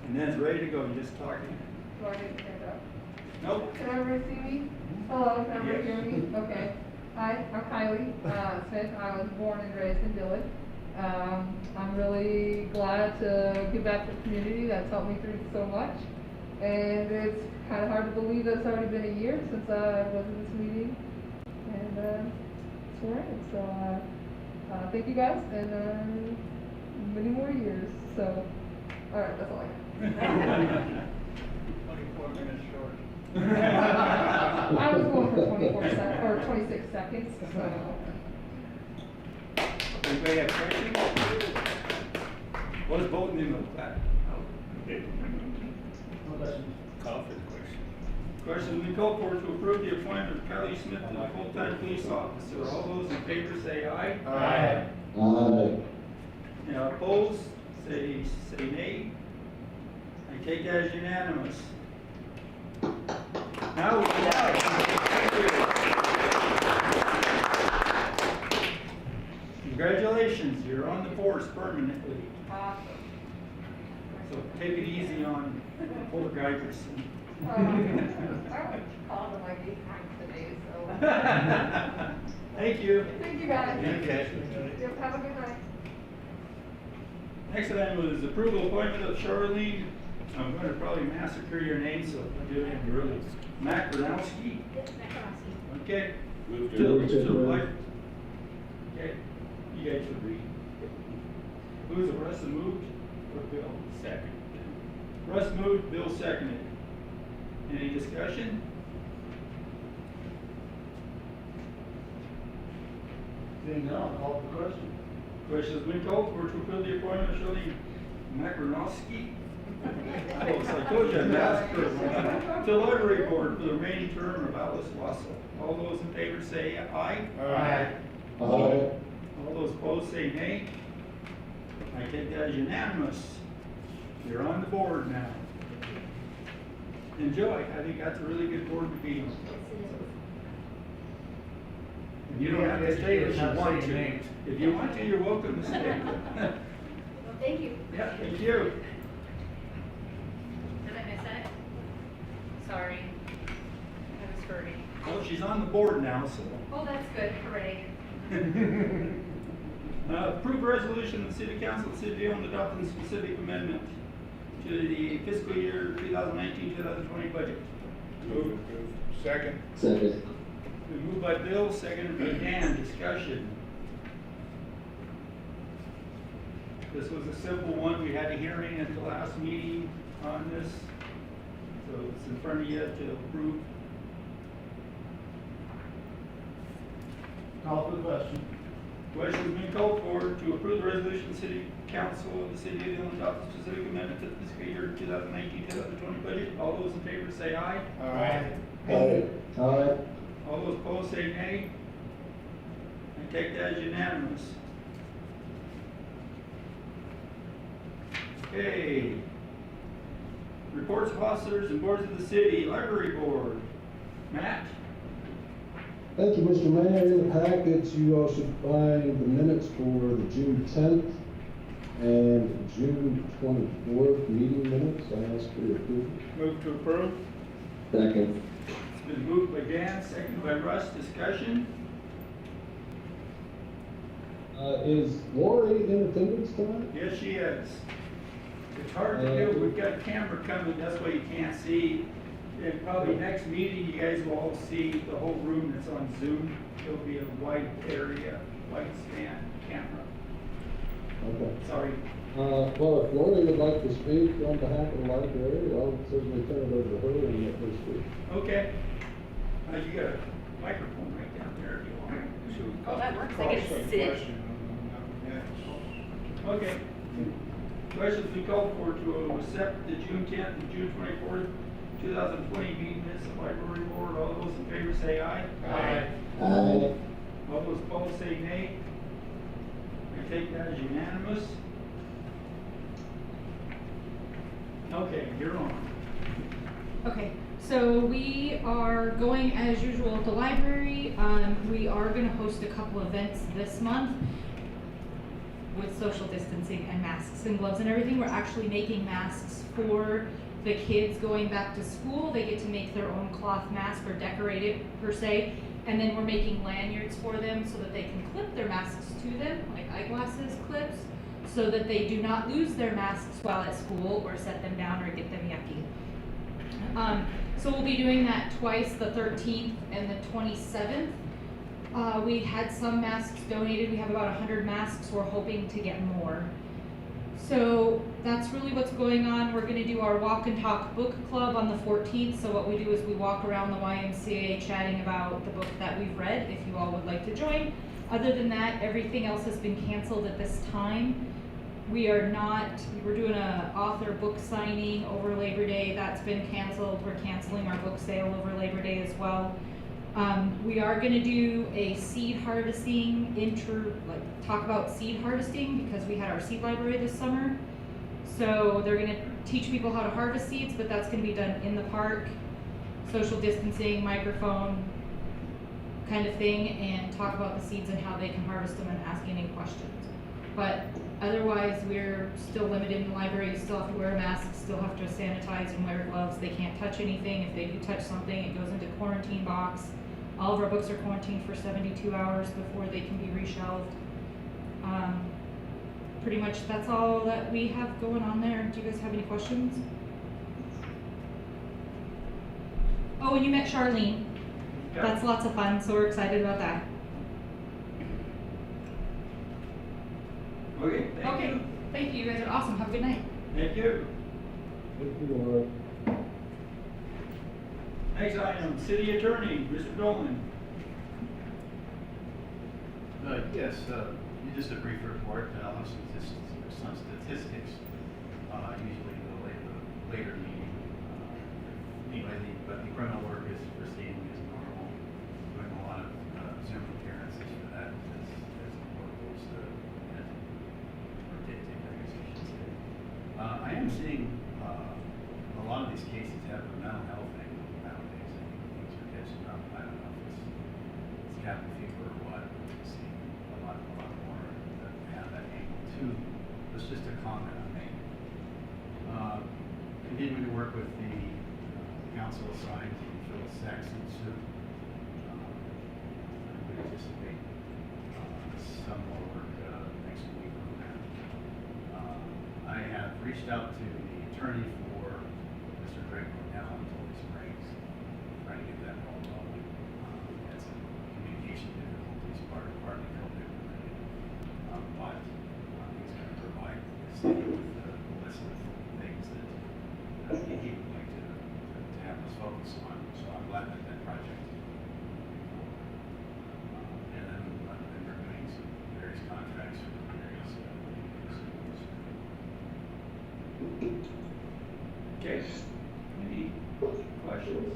And then it's ready to go, just talking. Do I need to stand up? Nope. Can everybody see me? Hello, can everybody hear me? Okay. Hi, I'm Kylie Smith. I was born and raised in Dillon. I'm really glad to give back to the community. That's helped me through so much. And it's kind of hard to believe that it's already been a year since I was in this meeting. And it's where I am. So thank you guys, and many more years. So, all right, that's all I got. 24 minutes short. I was going for 26 seconds. So. Anybody have questions? What is voting in with that? Call for the question. Question, we call for to approve the appointment of Kylie Smith to the full-time police officer. All those in favor say aye. Aye. Aye. Now opposed, say nay. I take that as unanimous. Now we Congratulations, you're on the force permanently. Awesome. So take it easy on poor Guybrush. I called him like 8 times today, so. Thank you. Thank you guys. Okay. Yep, have a good night. Next item is approval appointment of Charlene. I'm going to probably massacre your name, so I'll do it in really. Makronowski. Okay. Move to To approve. the like. Okay. You guys should read. Who's the Russ moved? Or Bill? Second. Russ moved, Bill seconded. Any discussion? Seeing none, I'll call the question. Questions been called for to approve the appointment of Shirley Makronowski. Oh, so I told you I massacred to library board for the remaining term of Alice Wassel. All those in favor say aye. Aye. Aye. All those opposed say nay. I take that as unanimous. You're on the board now. Enjoy. I think that's a really good board to be on. And you don't have to stay if you want to. If you want to, you're welcome to stay. Well, thank you. Yeah, thank you. Did I miss it? Sorry. I was hurting. Well, she's on the board now, so. Oh, that's good. Hooray. Approve resolution of the City Council of the City of Dillon adopting specific amendment to the fiscal year 2019-2020 budget. Move approved. Second. Second. We moved by Bill, seconded by Dan. Discussion. This was a simple one. We had a hearing at the last meeting on this. So it's in front of you to approve. Call for the question. Question's been called for to approve the resolution of the City Council of the City of Dillon adopting specific amendment to the fiscal year 2019-2020 budget. All those in favor say aye. Aye. Aye. Aye. All those opposed say nay. I take that as unanimous. Okay. Reports of officers and boards of the city, library board. Matt? Thank you, Mr. Mayor. In the packets, you all should find the minutes for the June 10th and June 24th meeting minutes. I ask for your approval. Move to approve. Second. It's been moved by Dan, seconded by Russ. Discussion? Is Lori in attendance tonight? Yes, she is. It's hard to do. We've got a camera coming. That's why you can't see. And probably next meeting, you guys will all see the whole room that's on Zoom. It'll be a wide area, wide span camera. Okay. Sorry. Well, if Lori would like to speak on behalf of the library, I'll certainly turn it over to her and let her speak. Okay. You got a microphone right down there if you want. Oh, that works. I Call get for to the sit. question. Okay. Questions we called for to accept the June 10th and June 24th, 2020 meeting minutes of library board. All those in favor say aye. Aye. Aye. All those opposed say nay. I take that as unanimous. Okay, you're on. Okay, so we are going as usual at the library. We are going to host a couple events this month with social distancing and masks masks and gloves and everything. We're actually making masks for the kids going back to school. They get to make their own cloth mask or decorate it per se. And then we're making lanyards for them so that they can clip their masks to them, like eyeglasses clips, so that they do not lose their masks while at school or set them down or get them yucky. So we'll be doing that twice, the 13th and the 27th. We had some masks donated. We have about 100 masks. We're hoping to get more. So that's really what's going on. We're going to do our walk and talk book club on the 14th. So what we do is we walk around the YMCA chatting about the book that we've read, if you all would like to join. Other than that, everything else has been canceled at this time. We're doing a author book signing over Labor Day. That's been canceled. We're canceling our book sale over Labor Day as well. We are gonna do a seed harvesting talk about seed harvesting because we had our seed library this summer. So they're gonna teach people how to harvest seeds, but that's gonna be done in the park, social distancing, microphone kind of thing, and talk about the seeds and how they can harvest them and ask any questions. But otherwise, we're still limited in the library. You still have to wear a mask, still have to sanitize and wear gloves. They can't touch anything. If they do touch something, it goes into quarantine box. All of our books are quarantined for 72 hours before they can be reshelved. Pretty much that's all that we have going on there. Do you guys have any questions? Oh, and you met Charlene. Yeah. That's lots of fun, so we're excited about that. Okay, thank Okay, you. thank you. You guys are awesome. Have a good night. Thank you. Thank you, Laura. Next item, city attorney, Mr. Dolan. Yes, just a brief report. I'll have some statistics, usually in the later meeting. Anyway, but the criminal work is proceeding as normal. Doing a lot of Zoom appearances for that as opposed to or dictate, I guess I should say. I am seeing a lot of these cases have a mental health angle nowadays. I think things are catching up. I don't know if it's cabin fever or what. I'm seeing a lot more that have that angle too. It's just a comment I made. Continuing to work with the council assigned to Phyllis Saxon suit. We anticipate some more work next week on that. I have reached out to the attorney for Mr. Greg Cornell in Tully Springs, trying to get that all going. Had some communication difficulties, partly COVID related. But he's going to provide the city with a list of things that he would like to have us focus on. So I'm glad that that project is moving forward. And then we're doing some various contracts for various Okay, any questions?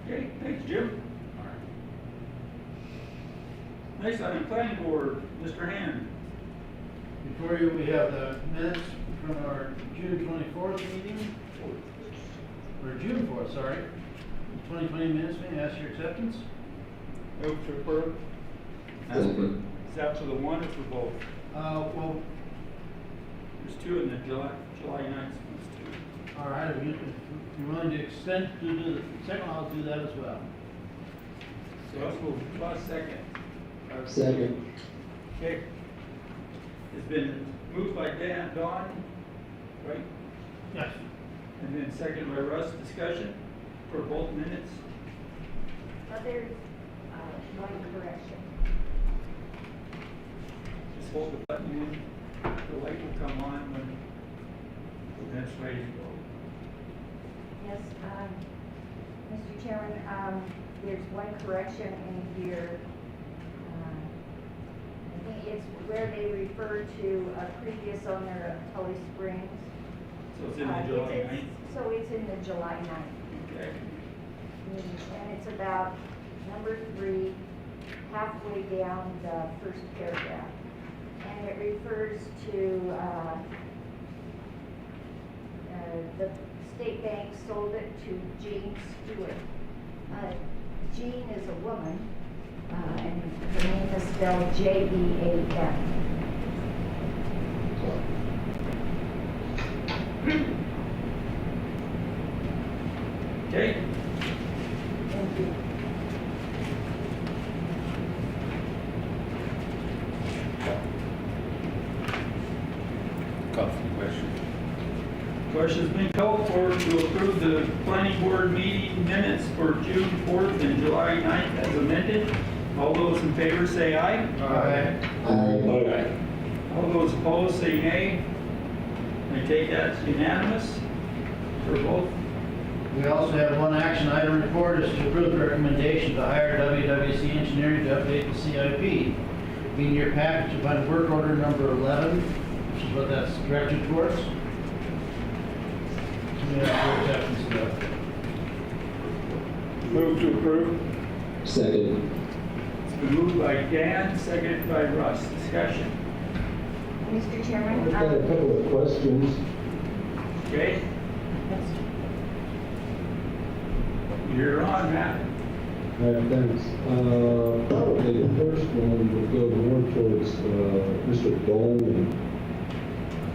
Okay, thanks, Jim. all right. Next item, planning board, Mr. Hand. Before you, we have the minutes from our June 24th meeting, or June 4th, sorry. 2020 minutes, may I ask your acceptance? Move to approve. Is that for the one or for both? Well, There's two in the July 9th, one's two. all right, if you're willing to extend to do the second, I'll do that as well. So let's move, last second. Second. Okay. It's been moved by Don, right? Yes. And then second by Russ, discussion for both minutes. Well, there's one correction. Just hold the button in, the light will come on when it's ready to go. Yes, Mr. Chairman, there's one correction in here. I think it's where they refer to a previous owner of Tully Springs. So it's in the July It's- 9th? So it's in the July 9th. Okay. And it's about number 3, halfway down the first paragraph. And it refers to, the state bank sold it to Jean Stewart. Jean is a woman, And her name is spelled Jean. Okay, Thank you. Call for the question. question's been called for to approve the planning board meeting minutes for June 4th and July 9th as amended. All those in favor say aye. Aye. All those opposed say nay. I take that as unanimous for both. We also have one action item report is to approve the recommendation to hire WWC Engineering to update the CIP. In your package, you find work order number 11, which is what that's directed towards. Any other acceptance of that? Move to approve. Second. It's been moved by Dan, seconded by Russ. Discussion. Mr. Chairman? I've got a couple of questions. Okay, you're on, Matt. All right, thanks. Probably the first one would go more towards Mr. Dolman.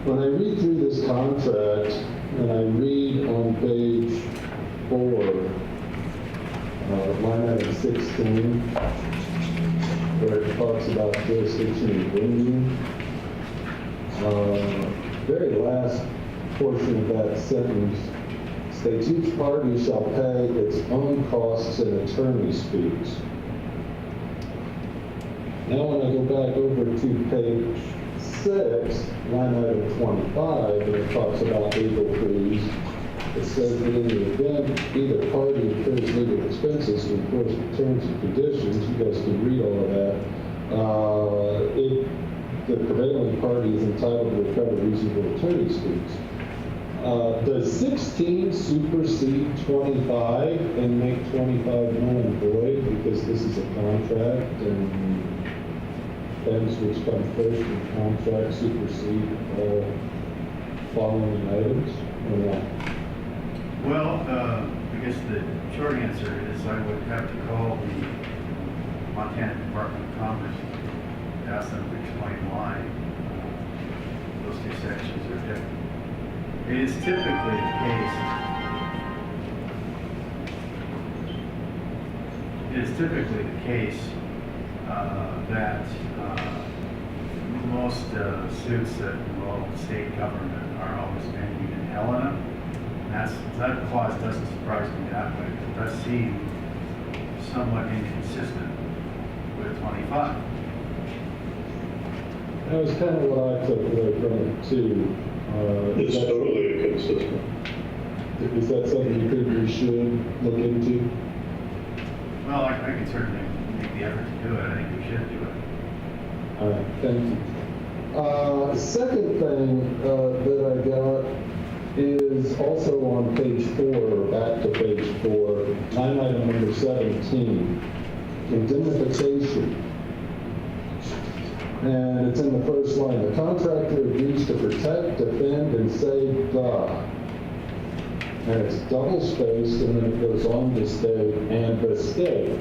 When I read through this contract, and I read on page 4, line item 16, where it talks about jurisdiction and venue, very last portion of that sentence states each party shall pay its own costs and attorney's fees. Now when I go back over to page 6, line item 25, and it talks about legal fees, it says that in the event either party incurs legal expenses to enforce the terms and conditions, you guys can read all of that, the prevailing party is entitled to recover reasonable attorney's fees. Does 16 supersede 25 and make 25 null and void because this is a contract and things which come first in contract supersede all following items or not? Well, I guess the short answer is I would have to call the Montana Department of Commerce, ask them to explain why those two sections are different. It is typically the case. It is typically the case that most suits that involve state government are always venued in Helena. That clause doesn't surprise me that way. It does seem somewhat inconsistent with 25. That was kind of what I took away from it too. It's totally inconsistent. Is that something you think we should look into? Well, I can certainly make the effort to do it. I think we should do it. All right, thank you. Second thing that I got is also on page 4, back to page 4, line item number 17, indemnification. And it's in the first line, the contractor agrees to protect, defend, and save the. And it's double spaced, and then it goes on to state, and the state.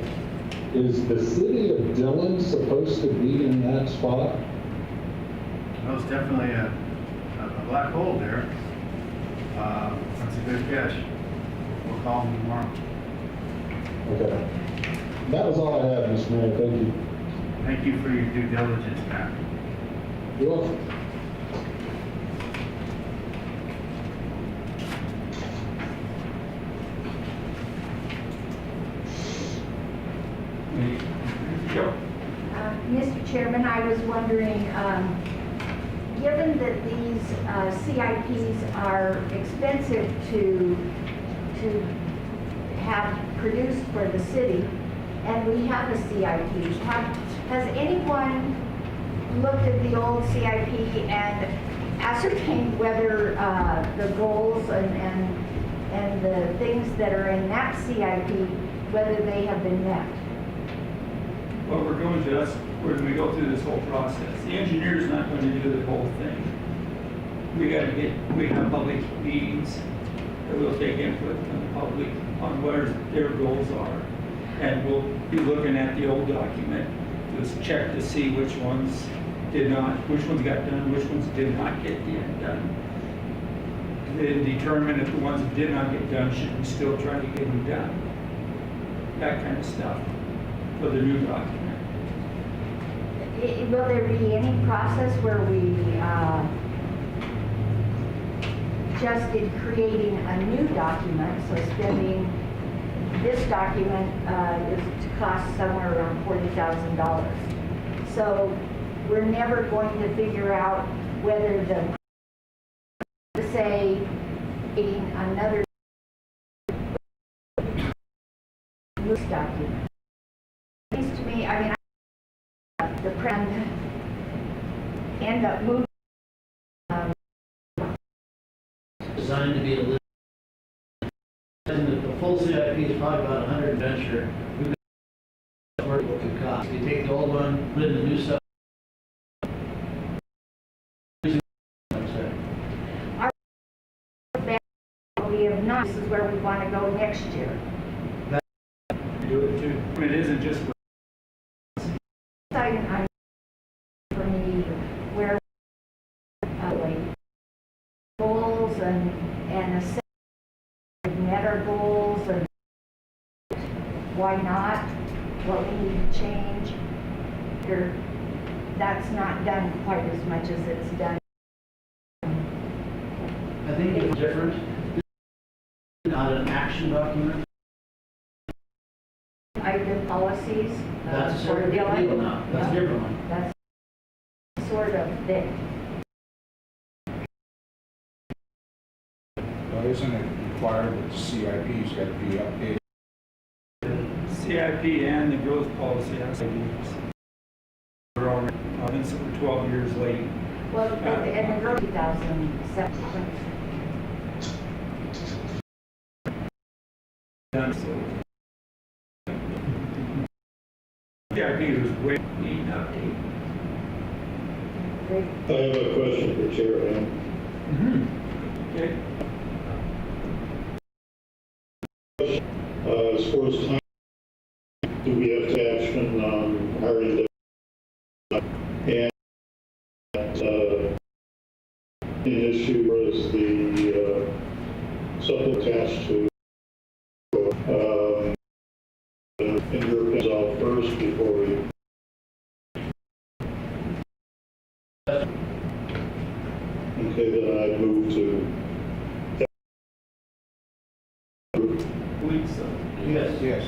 Is the city of Dillon supposed to be in that spot? Well, it's definitely a black hole there. That's a good catch. We'll call them tomorrow. Okay. That was all I had, Mr. Mayor. Thank you. Thank you for your due diligence, Matt. You're welcome. Yep. Mr. Chairman, I was wondering, given that these CIPs are expensive to have produced for the city, and we have a CIP, has anyone looked at the old CIP and ascertained whether the goals and the things that are in that CIP, whether they have been met? What we're going to, that's when we go through this whole process. The engineer's not going to do the whole thing. We have public meetings that will take input from the public on what their goals are. And we'll be looking at the old document, just check to see which ones which ones got done, which ones did not get done. Then determine if the ones that did not get done, should we still try to get them done? That kind of stuff for the new document. Will there be any process where we, just in creating a new document, so spending, this document is to cost somewhere around $40,000. So we're never going to figure out whether say, getting another new document. It seems to me, I mean, the prem end up moving. Designed to be a list. And the full CIP is probably about 100 venture. We've got what it could cost. We take the old one, put in the new stuff. We have not, this is where we want to go next year. Do it too. It isn't just I'm for me, where like goals and a set of met our goals and why not, what we need to change. That's not done quite as much as it's done. I think it's different. Not an action document. Item policies. That's a for separate deal Dylan. now. That's a different one. That's sort of thick. Isn't it required that the CIP's got to be updated? CIP and the growth policy has to be. We're already, so we're 12 years late. Well, and the girl 2007. Done, so. CIP was way needing update. I have a question for Chair Ham. Okay. As far as time, do we have to action on hiring the and an issue was the supplement attached to in your resolve first before we. Okay, then I move to. Believe so. Yes. Yes.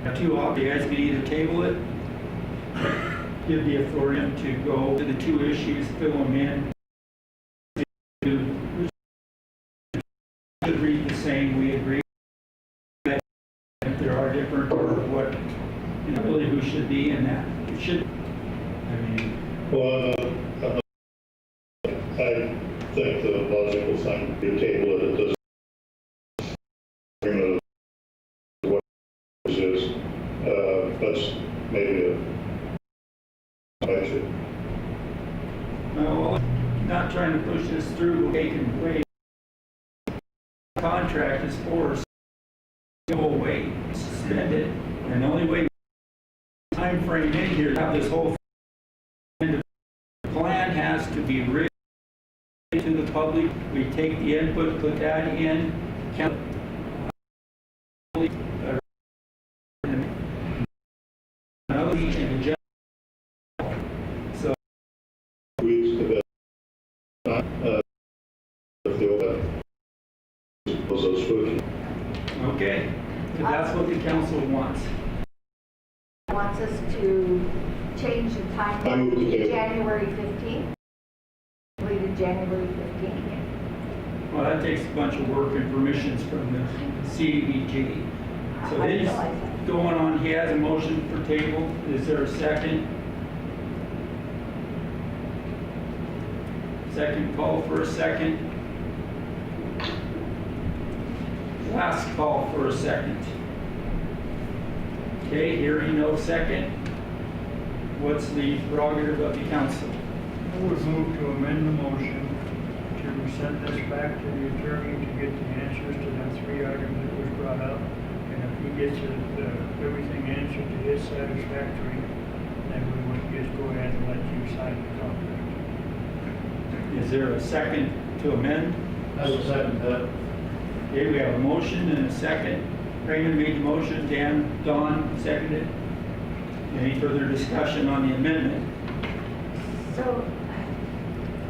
Now, two options, you guys can either table it, give the authority to go to the two issues, fill them in. Should read the same, we agree. That if there are different, or what, really who should be in that, it should, I mean, Well, I think the logical thing would be to table it at this. What is, that's maybe a budget. well, not trying to push this through, they can wait. Contract is forced, go away, suspend it, and the only way time frame in here to have this whole plan has to be written to the public. We take the input, put that in, count. So Weeks to that. If the was a switch. okay, because that's what the council wants. Wants us to change the I time move to to table. January 15th. Completed January 15th. Well, that takes a bunch of work and permissions from the CDBG. So I this realize that. going on, he has a motion for table. Is there a second? Second call for a second. Last call for a second. Okay, hearing no second. What's the prerogative of the council? I would move to amend the motion to to send this back to the attorney to get the answers to them 3 items that was brought up. And if he gets everything answered to his satisfactory, then we would just go ahead and let you sign the contract. Is there a second to amend? I will second that. Okay, we have a motion and a second. Raymond made the motion, Don seconded. Any further discussion on the amendment? So,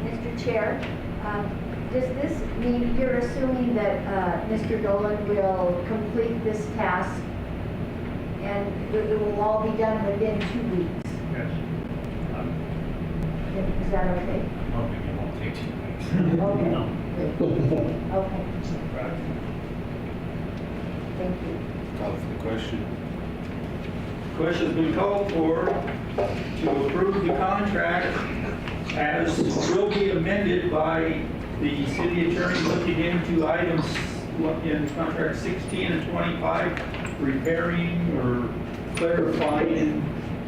Mr. Chair, does this mean you're assuming that Mr. Dolan will complete this task and it will all be done within 2 weeks? Yes. Is that okay? I'm hoping it won't take 2 weeks. Okay. No. Okay, thank you. Call for the question. Question's been called for to approve the contract as will be amended by the city attorney looking into items in contract 16 and 25, repairing or clarifying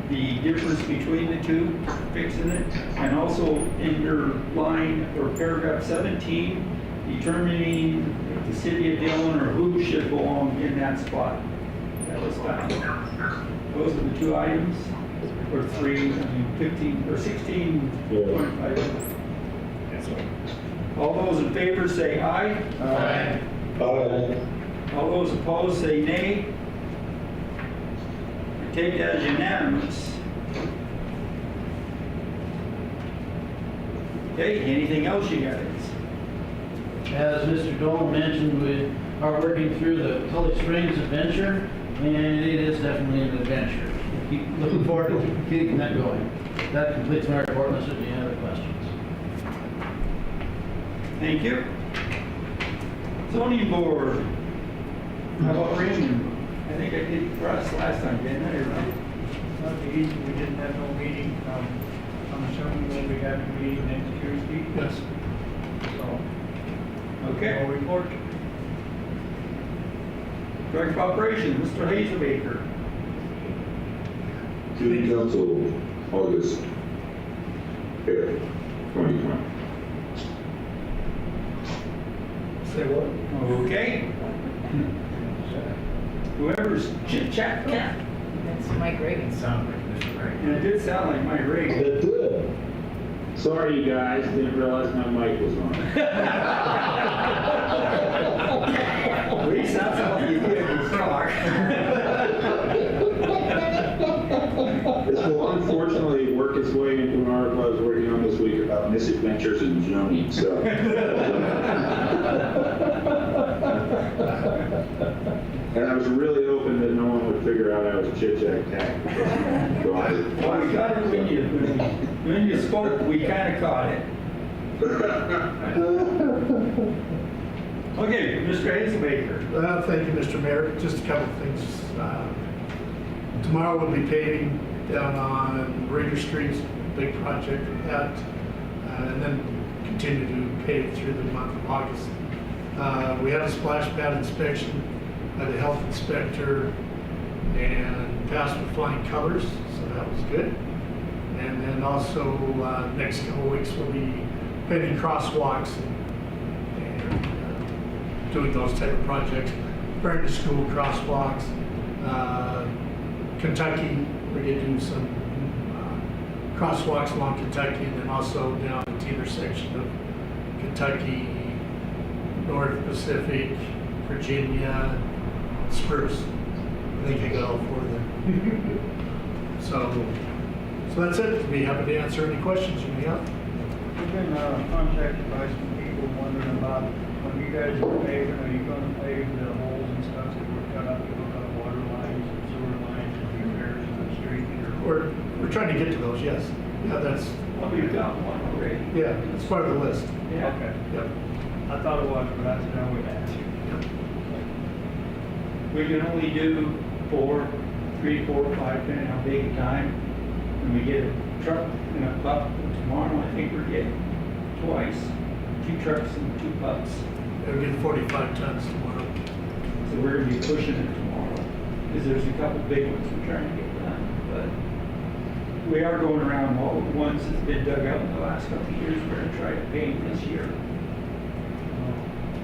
the difference between the two, fixing it, and also in your line or paragraph 17, determining if the city of Dillon or who should belong in that spot. That was found. Those are the 2 items, or 3, 15, or 16, 25. All those in favor say aye. Aye. Aye. All those opposed say nay. I take that as unanimous. Okay, anything else you guys? As Mr. Dolan mentioned, we are working through the Tully Springs adventure, and it is definitely an adventure. Keep looking forward to keeping that going. That completes my report, unless there's any other questions. Thank you. Zoning board. How about Raymond? I think I did for us last time, didn't I? Or- Not the easy, we didn't have no meeting. I'm assuming we'll be having a meeting next Tuesday. Yes. So, Okay. no report. Director of Operations, Mr. Hazelbaker. City Council, August 5th, 2020. Say what? Okay. Whoever's chit-chat cat. That's Mike Reagan. Sound like Mr. Reagan. And it did sound like my Reagan. It did. Sorry, you guys, didn't realize my mic was on. At least that's all you did was talk. This will unfortunately work its way into an article I was working on this week about misadventures in zoning, so. And I was really hoping that no one would figure out I was chit-chat-cat. So Well, we got it when you spoke, we kind of caught it. Okay, Mr. Hazelbaker. Thank you, Mr. Mayor. Just a couple of things. Tomorrow we'll be paving down on Raider Street, big project with that, and then continue to pave through the month of August. We had a splash pad inspection by the health inspector and passed with flying colors, so that was good. And then also next couple of weeks we'll be painting crosswalks and doing those type of projects, preparing the school crosswalks. Kentucky, we're going to do some crosswalks along Kentucky, and then also down the intersection of Kentucky, North Pacific, Virginia, Spruce. I think I got all 4 of them. So that's it. I'd be happy to answer any questions you may have. We've been contacted by some people wondering about when you guys are paving, are you going to pave the holes and stuff that were cut up to hook up water lines and sewer lines and repairs in the street? We're trying to get to those, yes. Yeah, that's, Well, we've got one already. yeah, it's part of the list. Yeah. Okay. Yep. I thought it was, but I said I would ask. We can only do 4, 3, 4, 5, depending how big a time. When we get a truck and a pup tomorrow, I think we're getting twice. 2 trucks and 2 pups. They're getting 45 tons tomorrow. So we're gonna be pushing it tomorrow. Because there's a couple big ones we're trying to get done. But we are going around all the ones that's been dug out in the last couple of years. We're gonna try to paint this year.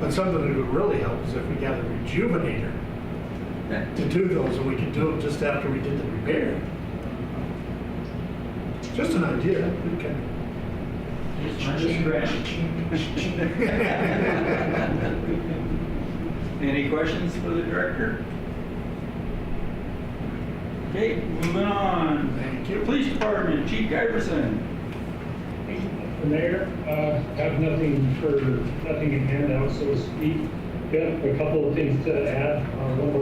But something that would really help is if we got a rejuvenator to do those, and we could do them just after we did the repair. Just an idea. Okay. Any questions for the director? Okay, moving on. Thank you. Police Department, Chief Giverson. The mayor, have nothing in hand, so to speak. Got a couple of things to add. One of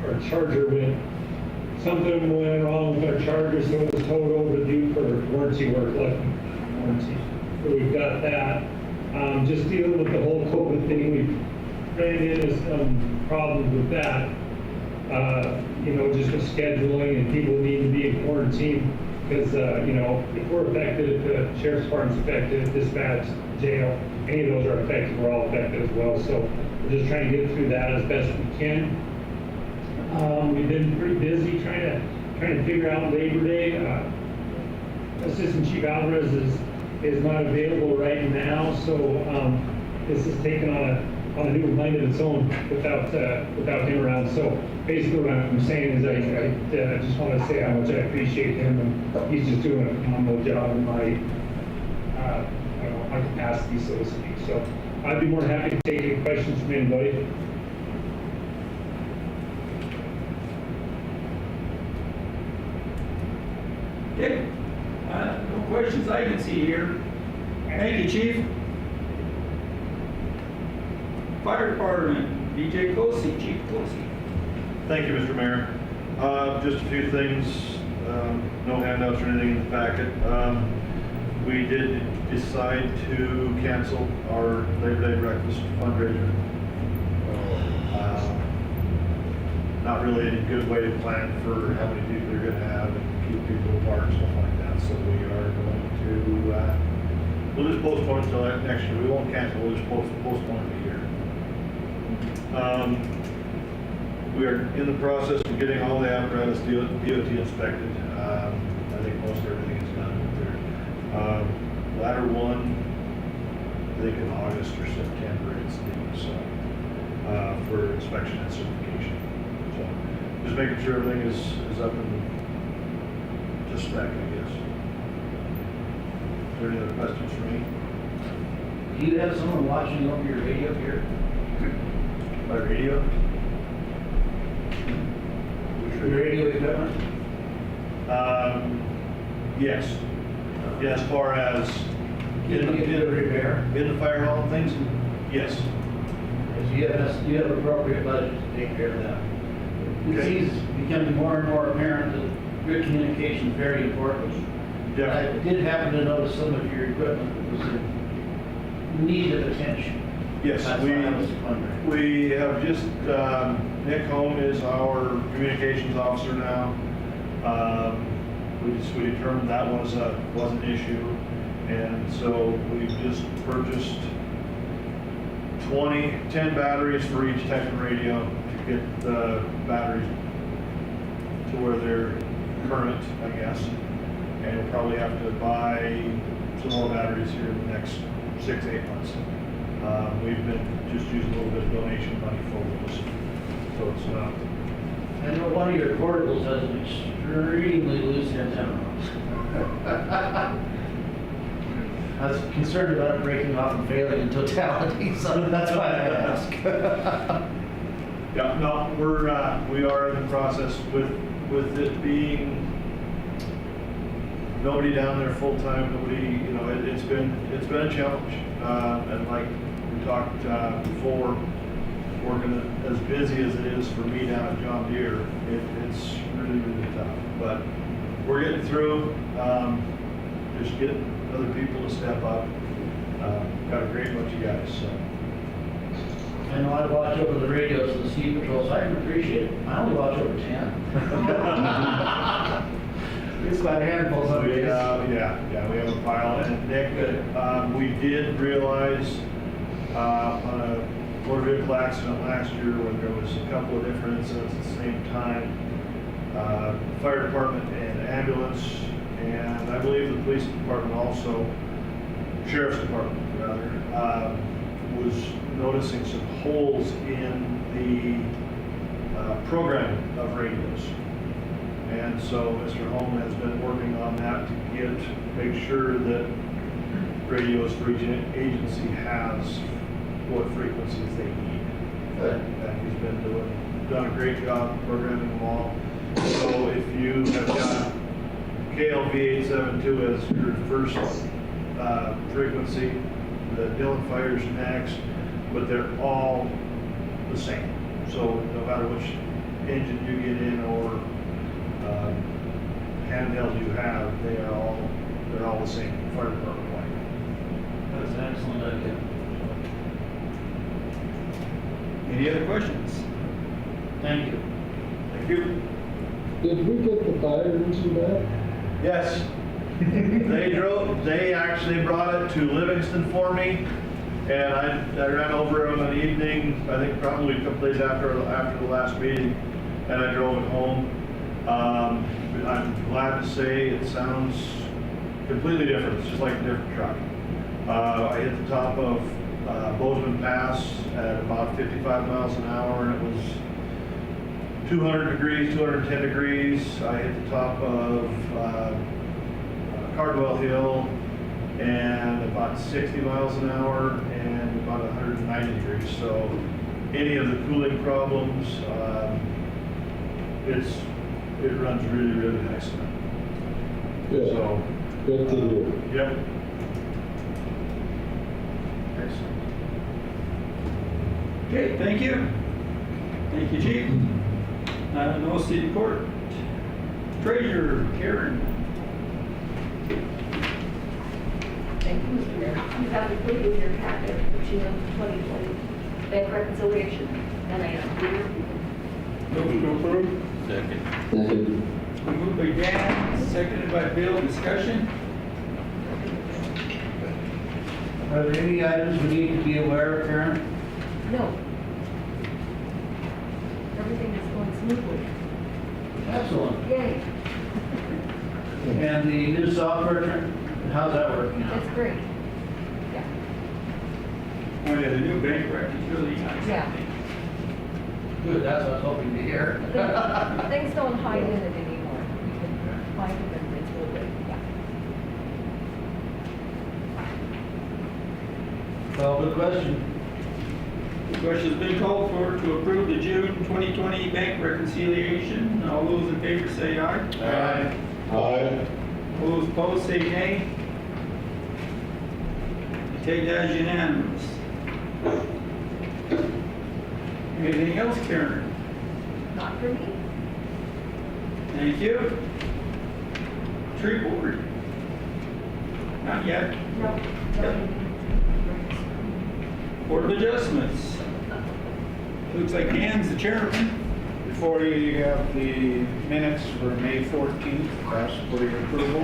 our charger something went wrong with our charger, so it was towed overdue for warranty work, like warranty. So we've got that. Just dealing with the whole COVID thing, we ran into some problems with that. Just with scheduling and people need to be in quarantine. Because, if we're affected, if the sheriff's department's affected, dispatch, jail, any of those are affected, we're all affected as well. So we're just trying to get through that as best we can. We've been pretty busy trying to figure out Labor Day. Assistant Chief Alvarez is not available right now, so this is taken on a new mind of its own without him around. So basically what I'm saying is I just want to say how much I appreciate him, and he's just doing a phenomenal job in my capacity, so to speak. So I'd be more than happy to take any questions from anybody. Okay, no questions I can see here. Thank you, Chief. Fire Department, BJ Cosey, Chief Cosey. Thank you, Mr. Mayor. Just a few things, no handouts or anything in the packet. We did decide to cancel our Labor Day breakfast fundraiser. Not really any good way to plan for how many people you're going to have and keep people apart and stuff like that. So we are going to, we'll just postpone until next year. We won't cancel, we'll just postpone it a year. We are in the process of getting all the apparatus DOT inspected. I think most everything is done there. Ladder 1, I think in August or September it's due, so for inspection and certification. So just making sure everything is up and to spec, I guess. Is there any other questions for me? Do you have someone watching over your radio here? My radio? Your radio equipment? Yes. Yeah, as far as Did you get a repair? in the fire hall and things? Yes. Because you have appropriate budget to take care of that. Okay. It's becoming more and more apparent that good communication is very important. Yeah. I did happen to notice some of your equipment that was in need of attention. Yes, That's why I was wondering. we have just, Nick Holm is our communications officer now. We determined that was an issue, and so we've just purchased 10 batteries for each type of radio to get the batteries to where they're current, I guess. And we'll probably have to buy some more batteries here in the next 6-8 months. We've been just using a little bit of donation money for those, so it's not. I know one of your portables has an extremely loose antenna. I was concerned about it breaking off and failing in totality, so that's why I asked. Yeah, no, we are in the process with it being nobody down there full time. Nobody, it's been a challenge, and like we talked before, working as busy as it is for me down at John Deere, it's really tough. But we're getting through. Just getting other people to step up. Got a great bunch of guys. So. I know I watch over the radios of the ski patrols. I can appreciate it. I only watch over 10. It's quite a handful some days. Yeah, we have a pile. And Nick, we did realize on a motor vehicle accident last year when there was a couple of different incidents at the same time, fire department and ambulance, and I believe the police department also, sheriff's department rather, was noticing some holes in the programming of radios. And so Mr. Holm has been working on that to make sure that radios for each agency has what frequencies they need. And he's been done a great job programming them all. So if you have got KLV 872 as your first frequency, the Dillon Fire's next, but they're all the same. So no matter which engine you get in or handheld you have, they're all the same fire department wide. That's an excellent idea. Any other questions? Thank you. Thank you. Did we get the fire engine back? Yes. They actually brought it to Livingston for me, and I ran over it on an evening, I think probably a couple days after the last meeting, and I drove it home. I'm glad to say it sounds completely different. It's just like a different truck. I hit the top of Bozeman Pass at about 55 miles an hour, and it was 200 degrees, 210 degrees. I hit the top of Cardwell Hill and about 60 miles an hour and about 190 degrees. So any of the cooling problems, it runs really, really nice now. Good. So, Good to hear. yep. Excellent. Okay, thank you. Thank you, Chief. No city court. Treasurer Karen. Thank you, Mr. Mayor. You have included in your packet the June 2020 bank reconciliation, and I am here. Move to approve. Second. Moved by Dan, seconded by Bill. Discussion? Are there any items we need to be aware of, Karen? No. Everything is going smoothly. Excellent. Yay. And the new software, how's that working out? That's great. Yeah. Oh, yeah, the new bank record is really nice. Yeah. Good, that's what I was hoping to hear. Things don't hide in it anymore. You can find them and it's real good. Yeah. Call the question. The question's been called for to approve the June 2020 bank reconciliation. All those in favor say aye. Aye. Aye. All those opposed say nay. I take that as unanimous. Anything else, Karen? Not for me. Thank you. Tree board? Not yet. No. Board of Adjustments. Looks like Dan's the chairman. Before you have the minutes for May 14th, ask for your approval.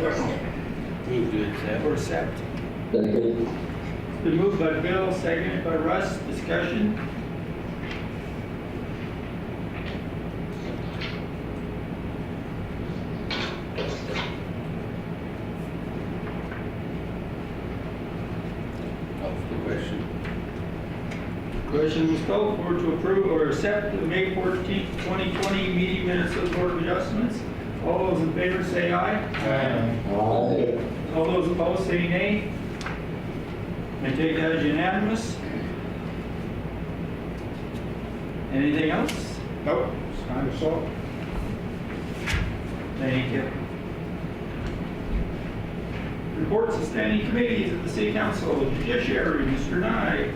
Move to accept. Or accept. Second. It's been moved by Bill, seconded by Russ. Discussion? Question was called for to approve or accept the May 14th, 2020 meeting minutes of the Board of Adjustments. All those in favor say aye. Aye. All those opposed say nay. I take that as unanimous. Anything else? Nope, it's kind of so. Thank you. Reports of standing committees of the City Council, Judiciary, Mr. Nye.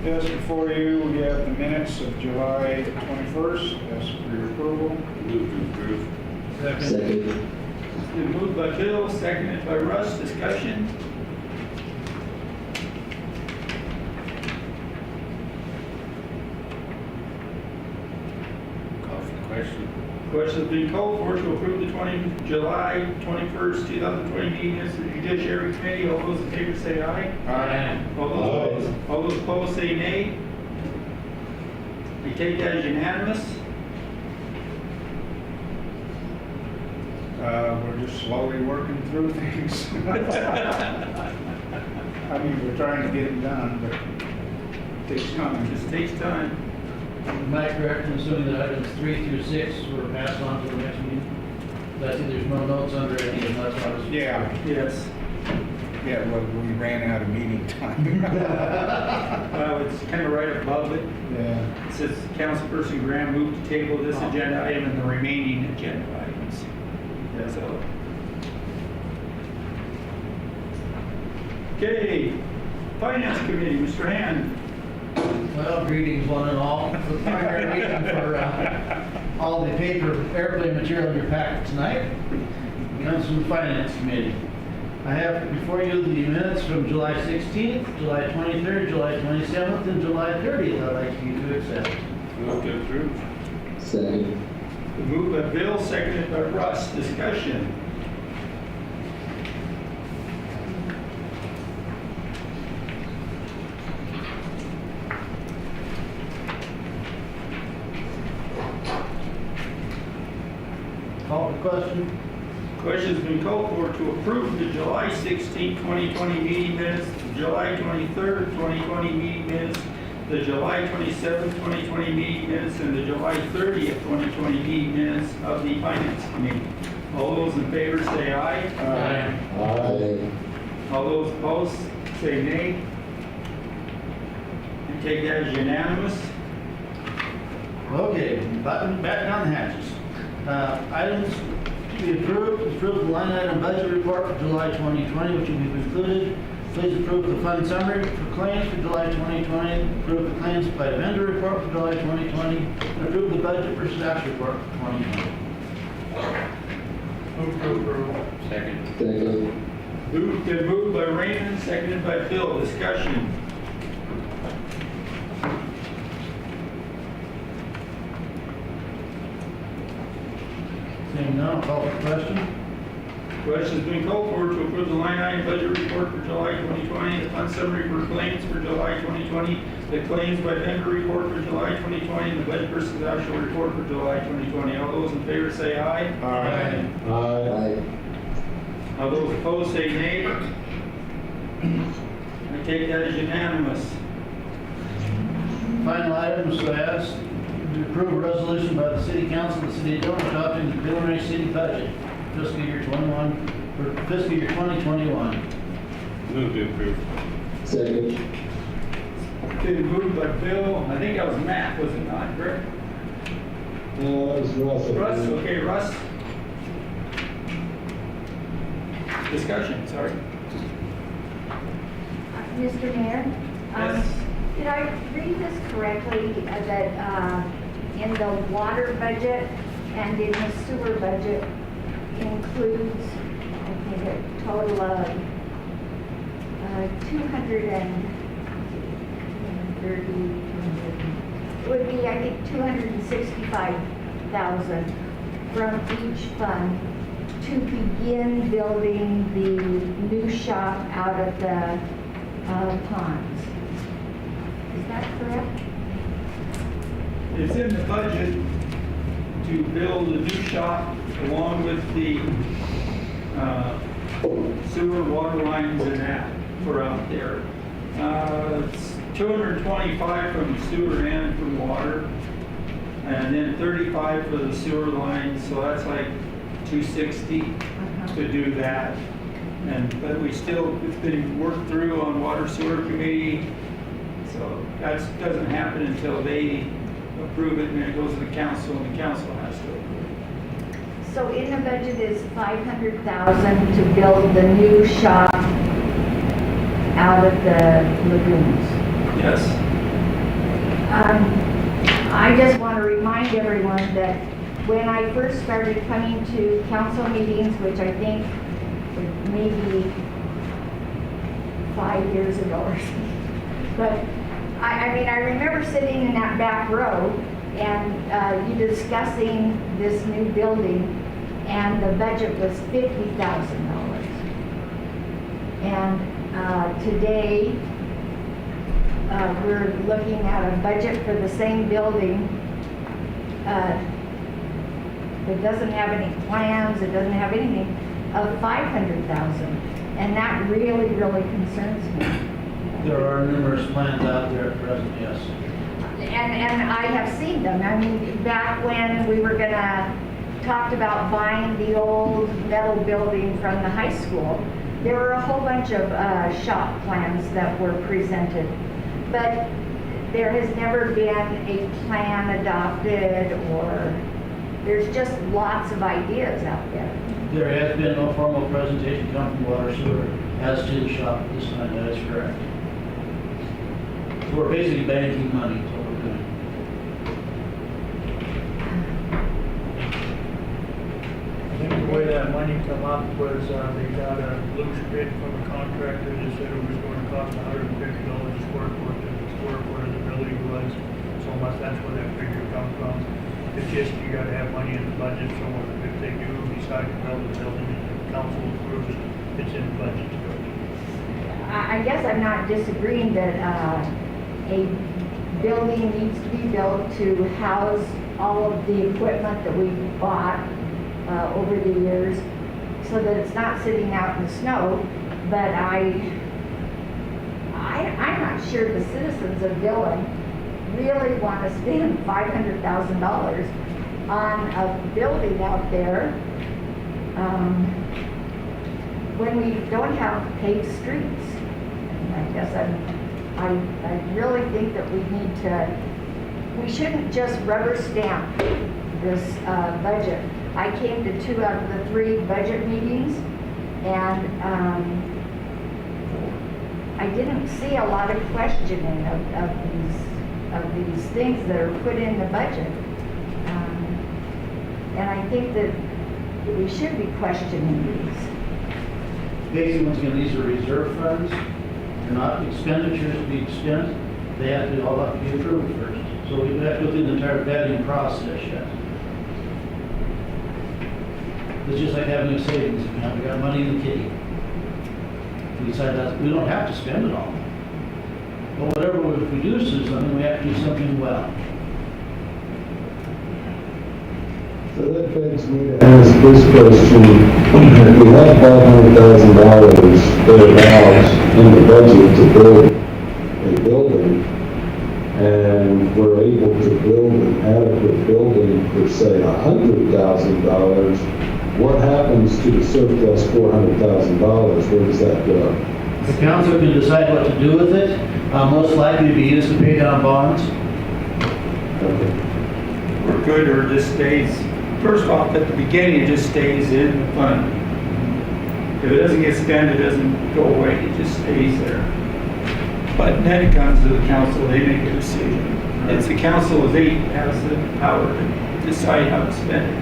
Yes, before you, we have the minutes of July 21st. Ask for your approval. Move to approve. Second. It's been moved by Bill, seconded by Russ. Discussion? Call for the question. Question's been called for to approve the July 21st, 2020 meeting as the Judiciary Committee. All those in favor say aye. Aye. All those opposed say nay. We take that as unanimous. We're just slowly working through things. I mean, we're trying to get it done, but Takes time, just takes time. Am I correct in assuming that items 3 through 6 were passed on to the next meeting? I see there's no notes under any of that. Yeah, Yes. yeah, well, we ran out of meeting time. Well, it's kind of right above it. Yeah. It says Councilperson Graham moved to table this agenda item and the remaining agenda items. So. Okay, Finance Committee, Mr. Hand. Well, greetings one and all. The primary reason for all the paper airplane material in your packet tonight comes from the Finance Committee. I have before you the minutes from July 16th, July 23rd, July 27th, and July 30th I'd like you to accept. Move to approve. Second. Moved by Bill, seconded by Russ. Discussion. Call the question. Question's been called for to approve the July 16, 2020 meeting minutes, the July 23rd, 2020 meeting minutes, the July 27th, 2020 meeting minutes, and the July 30th, 2020 meeting minutes of the Finance Committee. All those in favor say aye. Aye. Aye. All those opposed say nay. And take that as unanimous. Okay, button back down the hatches. Items to be approved, approve the line item budget report for July 2020, which will be concluded. Please approve the fund summary for claims for July 2020, approve the claims by vendor report for July 2020, and approve the budget for staff report for 2020. Move to approve. Second. Second. Moved by Raymond, seconded by Bill. Discussion. Seeing none, I'll call for the question. Question's been called for to approve the line item budget report for July 2020, the fund summary for claims for July 2020, the claims by vendor report for July 2020, and the budget versus actual report for July 2020. All those in favor say aye. Aye. Aye. All those opposed say nay. I take that as unanimous. Final items to ask to approve a resolution by the City Council of the City of Dillon adopting the preliminary city budget fiscal year 21 for fiscal year 2021. Move to approve. Second. Been moved by Bill. I think that was Matt, was it not, Rick? That was Russ. I Russ, think. okay, Russ. Discussion, sorry. Mr. Mayor? Yes. Did I read this correctly, that in the water budget and in the sewer budget includes, I think, a total of 265,000 from each fund to begin building the new shop out of the ponds. Is that correct? It's in the budget to build a new shop along with the sewer, water lines and that for out there. It's 225 from sewer and from water, and then 35 for the sewer lines, so that's like 260 to do that. But we still, it's been worked through on water sewer committee, so that doesn't happen until they approve it, and then it goes to the council, and the council has to approve it. So in the budget is 500,000 to build the new shop out of the lagoons. Yes. I just want to remind everyone that when I first started coming to council meetings, which I think maybe 5 years ago or something, but I mean, I remember sitting in that back row and you discussing this new building, and the budget was $50,000. And today, we're looking at a budget for the same building that doesn't have any plans, it doesn't have anything, of $500,000. And that really, really concerns me. There are numerous plans out there at present, yes. And I have seen them. I mean, back when we were gonna, talked about buying the old metal building from the high school, there were a whole bunch of shop plans that were presented. But there has never been a plan adopted, or there's just lots of ideas out there. There has been no formal presentation come from Water Sewer as to the shop at this time, that is correct. So we're basically banking money, is what we're doing. I think the way that money come up was, they got a loose bid from a contractor that said it was going to cost $150 a square foot, and the square foot of the building was so much, that's where that figure comes from. It's just, you gotta have money in the budget, so if they do decide to build the building and the council approves it, it's in the budget to go. I guess I'm not disagreeing that a building needs to be built to house all of the equipment that we bought over the years, so that it's not sitting out in the snow. But I'm not sure the citizens of Dillon really want to spend $500,000 on a building out there when we don't have paved streets. I guess I really think that we shouldn't just rubber stamp this budget. I came to 2 out of the 3 budget meetings, and I didn't see a lot of questioning of these things that are put in the budget. And I think that we should be questioning these. Basically, once again, these are reserve funds. They're not expenditures to be spent. They have to, all have to be approved first. So we have to go through the entire vetting process yet. It's just like having a savings account. We got money in the kitty. We decide that we don't have to spend it all. But whatever we produce is something, we have to do something well. So that begs me to ask this question. If we have $500,000 thereabouts in the budget to build a building, and we're able to build an adequate building for, say, $100,000, what happens to the surplus $400,000? Where does that go? The council can decide what to do with it. Most likely to be used to pay down bonds. Okay. We're good, or it just stays, first off, at the beginning, it just stays in the fund. If it doesn't get spent, it doesn't go away, it just stays there. But then it comes to the council, they make a decision. It's the council of 8 has the power to decide how to spend it,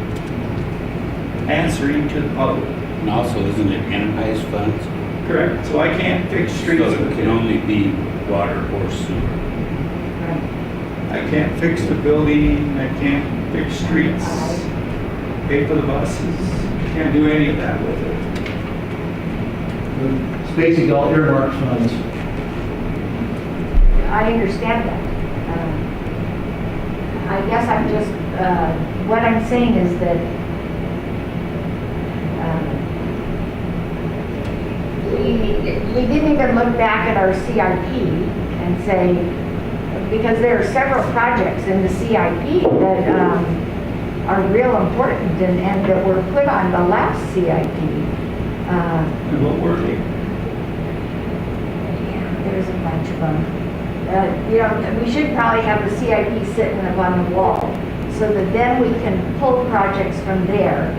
answering to the public. And also, isn't it enterprise funds? Correct, so I can't fix streets So it with can it. only be water or sewer. I can't fix the building, I can't fix streets, pay for the buses, can't do any of that with it. It's basically all earmarked funds. I understand that. I guess I'm just, what I'm saying is that we didn't even look back at our CIP and say, because there are several projects in the CIP that are real important and that were put on the last CIP. And what were they? There's a bunch of them. You know, we should probably have the CIP sitting up on the wall so that then we can pull projects from there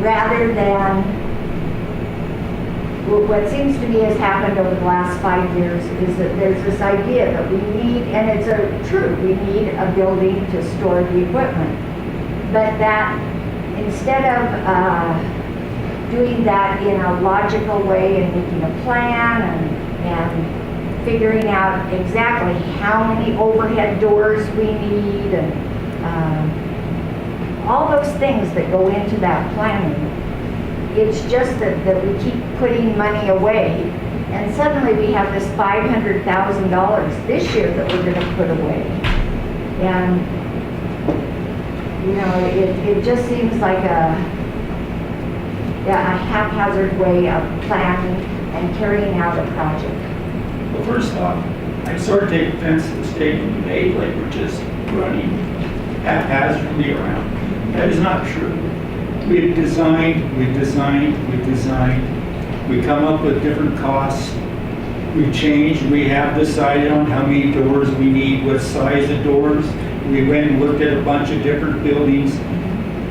rather than what seems to me has happened over the last 5 years is that there's this idea that we need, and it's true, we need a building to store the equipment. But that instead of doing that in a logical way and making a plan and figuring out exactly how many overhead doors we need and all those things that go into that planning, it's just that we keep putting money away, and suddenly we have this $500,000 this year that we're going to put away. And, you know, it just seems like a haphazard way of planning and carrying out a project? Well, first off, I sort of take offense to the statement you made, like we're just running haphazardly around. That is not true. We've designed, we come up with different costs. We've changed, we have decided on how many doors we need, what size of doors. We went and looked at a bunch of different buildings.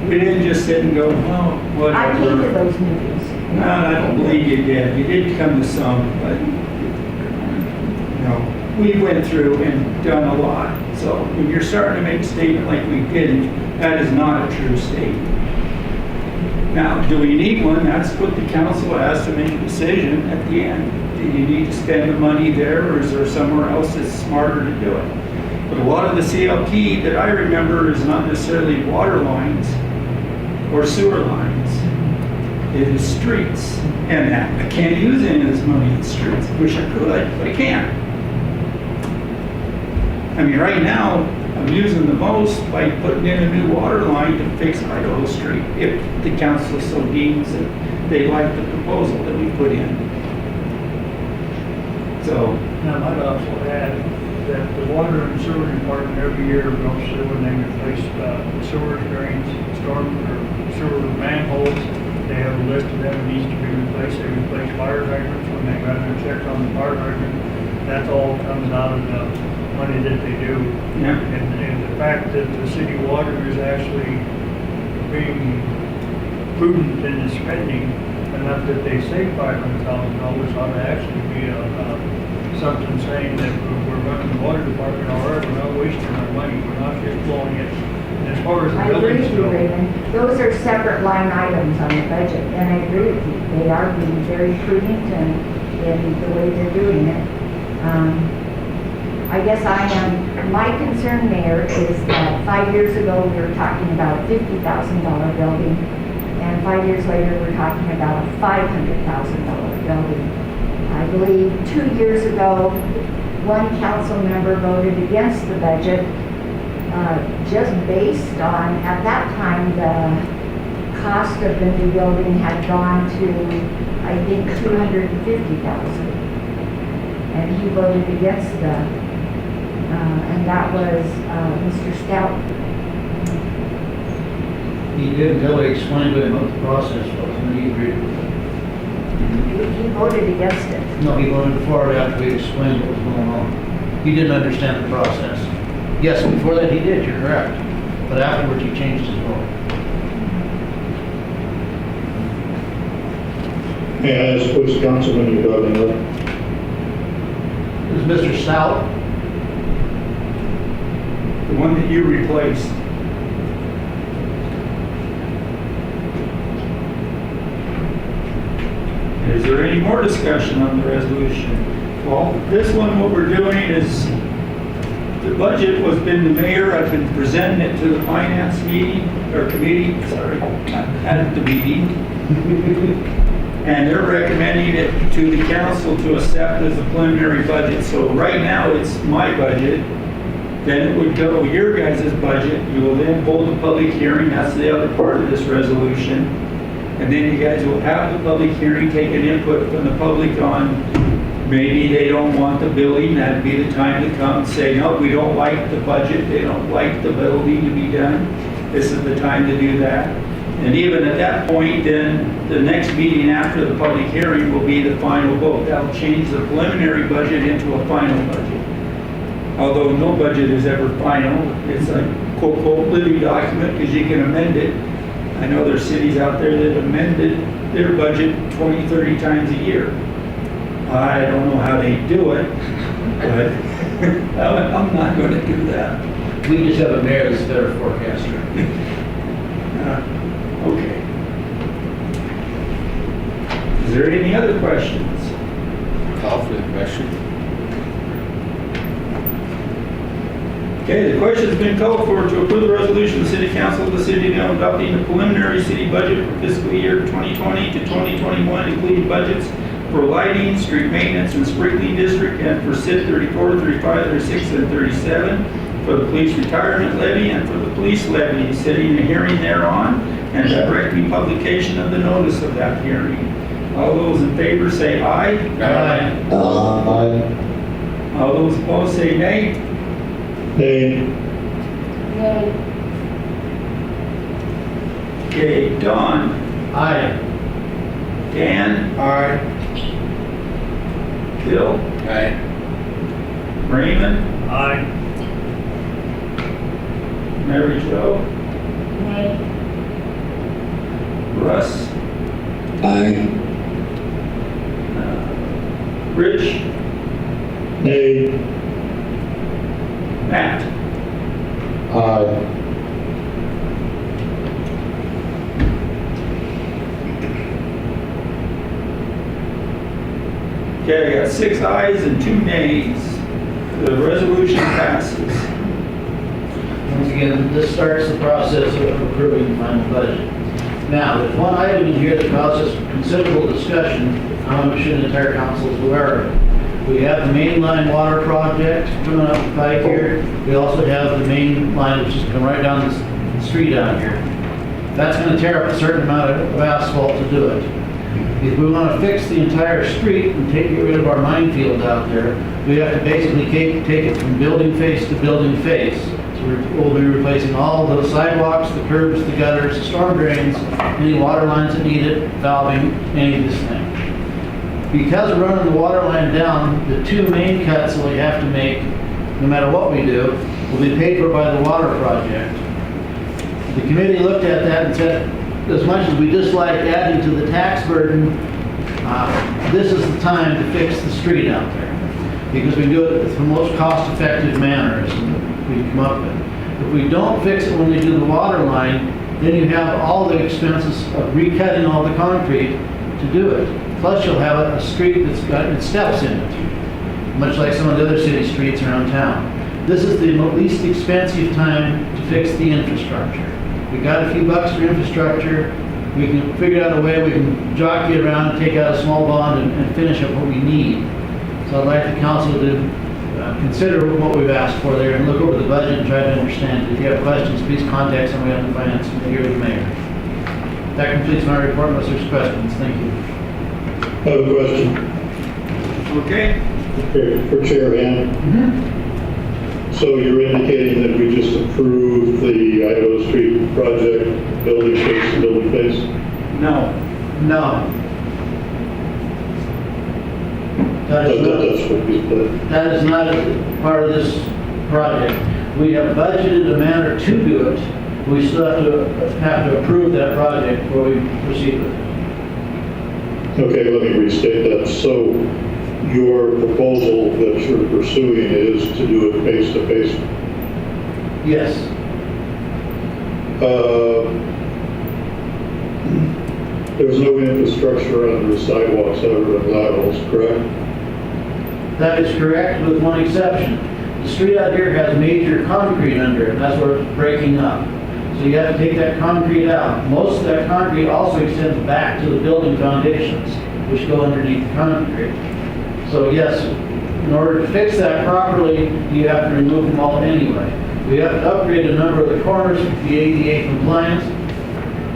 We didn't just sit and go, oh, whatever. I came to those meetings. No, I don't believe you did. You did come to some, but, we went through and done a lot. So when you're starting to make a statement like we didn't, that is not a true statement. Now, do we need one? That's what the council has to make a decision at the end. Do you need to spend the money there, or is there somewhere else that's smarter to do it? But a lot of the CLP that I remember is not necessarily water lines or sewer lines. It is streets. And I can't use any of this money in streets. Wish I could, but I can't. I mean, right now, I'm using the most by putting in a new water line to fix Idaho Street, if the council so deems that they like the proposal that we put in. So. Now, I might also add that the water and sewer department every year goes through and they replace sewer drains, storm or sewer manholes. They have a list of them that needs to be replaced. They replace fire hydrants when they run their checks on the fire hydrant. That all comes out of the money that they do. Yeah. And the fact that the city water is actually being prudent in the spending enough that they save $500,000 ought to actually be something saying that we're running the water department all right, we're not wasting our money, we're not just blowing it. And as far as the I agree buildings with you, go. Raymond. Those are separate line items on the budget, and I agree with you. They are being very prudent and in the way they're doing it. I guess my concern, Mayor, is that 5 years ago, we were talking about a $50,000 building, and 5 years later, we're talking about a $500,000 building. I believe 2 years ago, one council member voted against the budget, just based on, at that time, the cost of the new building had gone to, I think, $250,000. And he voted against and that was Mr. Stout. He did until he explained to him what the process was, and he agreed with it. He voted against it. No, he voted for it after we explained what was going on. He didn't understand the process. Yes, before that he did, you're correct. But afterwards he changed his vote. May I ask which councilman you're talking about? It was Mr. Stout. The one that you replaced. Is there any more discussion on the resolution? Well, this one, what we're doing is, the budget was been the mayor, I've been presenting it to the finance meeting, or committee, sorry, at the meeting. And they're recommending it to the council to accept as a preliminary budget. So right now, it's my budget. Then it would go your guys' budget. You will then hold a public hearing. That's the other part of this resolution. And then you guys will have the public hearing, take an input from the public on maybe they don't want the building. That'd be the time to come and say, no, we don't like the budget. They don't like the building to be done. This is the time to do that. And even at that point, then the next meeting after the public hearing will be the final vote. That'll change the preliminary budget into a final budget. Although no budget is ever final. It's a quote living document because you can amend it. I know there's cities out there that amended their budget 20, 30 times a year. I don't know how they do it, but I'm not going to do that. We just have a mayor that's better forecaster. Okay. Is there any other questions? Call for the question. Okay, the question's been called for to approve the resolution of the City Council of the City of Dale adopting the preliminary city budget for fiscal year 2020 to 2021, including budgets for lighting, street maintenance, and sprinkling district, and for SID 34, 35, 36, and 37, for the police retirement levy, and for the police levy, setting a hearing thereon, and directing publication of the notice of that hearing. All those in favor say aye. Aye. Aye. All those opposed say nay. Nay. Yay. Okay, Don, Aye. Dan, Aye. Bill, Aye. Raymond, Aye. Mary Jo, Nay. Russ, Aye. Rich, Nay. Matt. Aye. Okay, I got 6 ayes and 2 nays. The resolution passes. Once again, this starts the process of approving the final budget. Now, there's one item in here that causes considerable discussion. I'm sure the entire council is aware of it. We have the main line water project coming up the pike here. We also have the main line which is coming right down the street out here. That's going to tear up a certain amount of asphalt to do it. If we want to fix the entire street and get rid of our minefield out there, we have to basically take it from building face to building face. So we'll be replacing all the sidewalks, the curbs, the gutters, the storm drains, any water lines that need it, valving, any of this thing. Because we're running the water line down, the 2 main cuts that we have to make, no matter what we do, will be paid for by the water project. The committee looked at that and said, as much as we dislike adding to the tax burden, this is the time to fix the street out there. Because we do it the most cost-effective manner as we come up with. If we don't fix it when they do the water line, then you have all the expenses of recutting all the concrete to do it. Plus you'll have a street that's got steps in it, much like some of the other city streets around town. This is the least expensive time to fix the infrastructure. We got a few bucks for infrastructure. We can figure out a way we can jockey it around and take out a small bond and finish up what we need. So I'd like the council to consider what we've asked for there and look over the budget and try to understand it. If you have questions, please contact somebody on the finance committee or the mayor. That completes my report unless there's questions. Thank you. I have a question. Okay? For Chair Van. So you're indicating that we just approved the Idaho Street project, building face to building face? No. No. That is not part of this project. We have budgeted a manner to do it. We still have to approve that project before we proceed with it. Okay, let me restate that. So your proposal that you're pursuing is to do it face to face? Yes. There's no infrastructure under the sidewalks other than laterals, correct? That is correct, with one exception. The street out here has major concrete under it, and that's where it's breaking up. So you have to take that concrete out. Most of that concrete also extends back to the building foundations, which go underneath the concrete. So yes, in order to fix that properly, you have to remove them all anyway. We have to upgrade a number of the corners to be ADA compliant.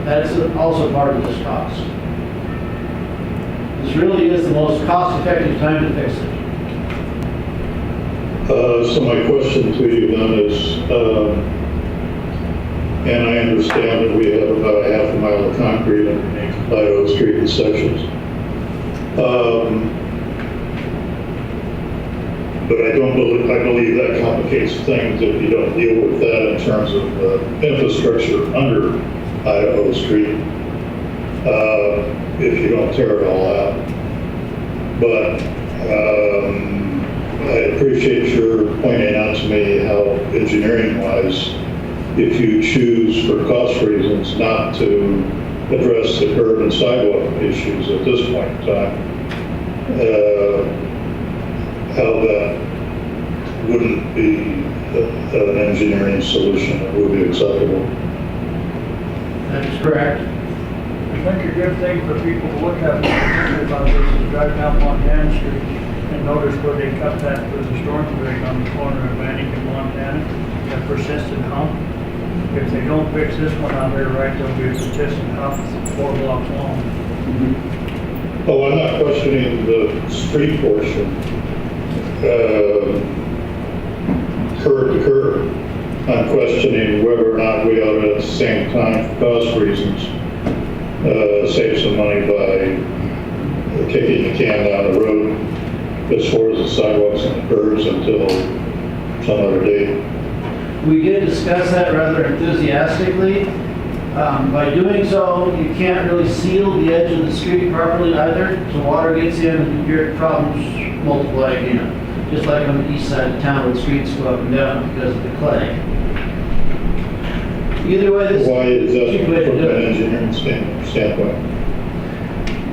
That's also part of this cost. This really is the most cost-effective time to fix it. So my question to you then is, and I understand that we have about a half a mile of concrete underneath Idaho Street in sections. But I believe that complicates things if you don't deal with that in terms of infrastructure under Idaho Street, if you don't tear it all out. But I appreciate your pointing out to me how engineering-wise, if you choose for cost reasons not to address the curb and sidewalk issues at this point in time, how that wouldn't be an engineering solution that would be acceptable. That is correct. I think a good thing for people to look at about this is drive down Montana Street and notice where they cut that for the storm drain on the corner of Atlantic and Montana, that persistent hump. If they don't fix this one out here right, there'll be a persistent hump 4 blocks long. Oh, I'm not questioning the street portion, curb to curb. I'm questioning whether or not we ought to, at the same time, for cost reasons, save some money by kicking the can down the road as far as the sidewalks and the curbs until some other date. We did discuss that rather enthusiastically. By doing so, you can't really seal the edge of the street properly either, so water gets in and your problems multiply again. Just like on the east side of town where the streets go up and down because of the clay. Either way, this Why is is a that cheap way to from do an it. engineering standpoint?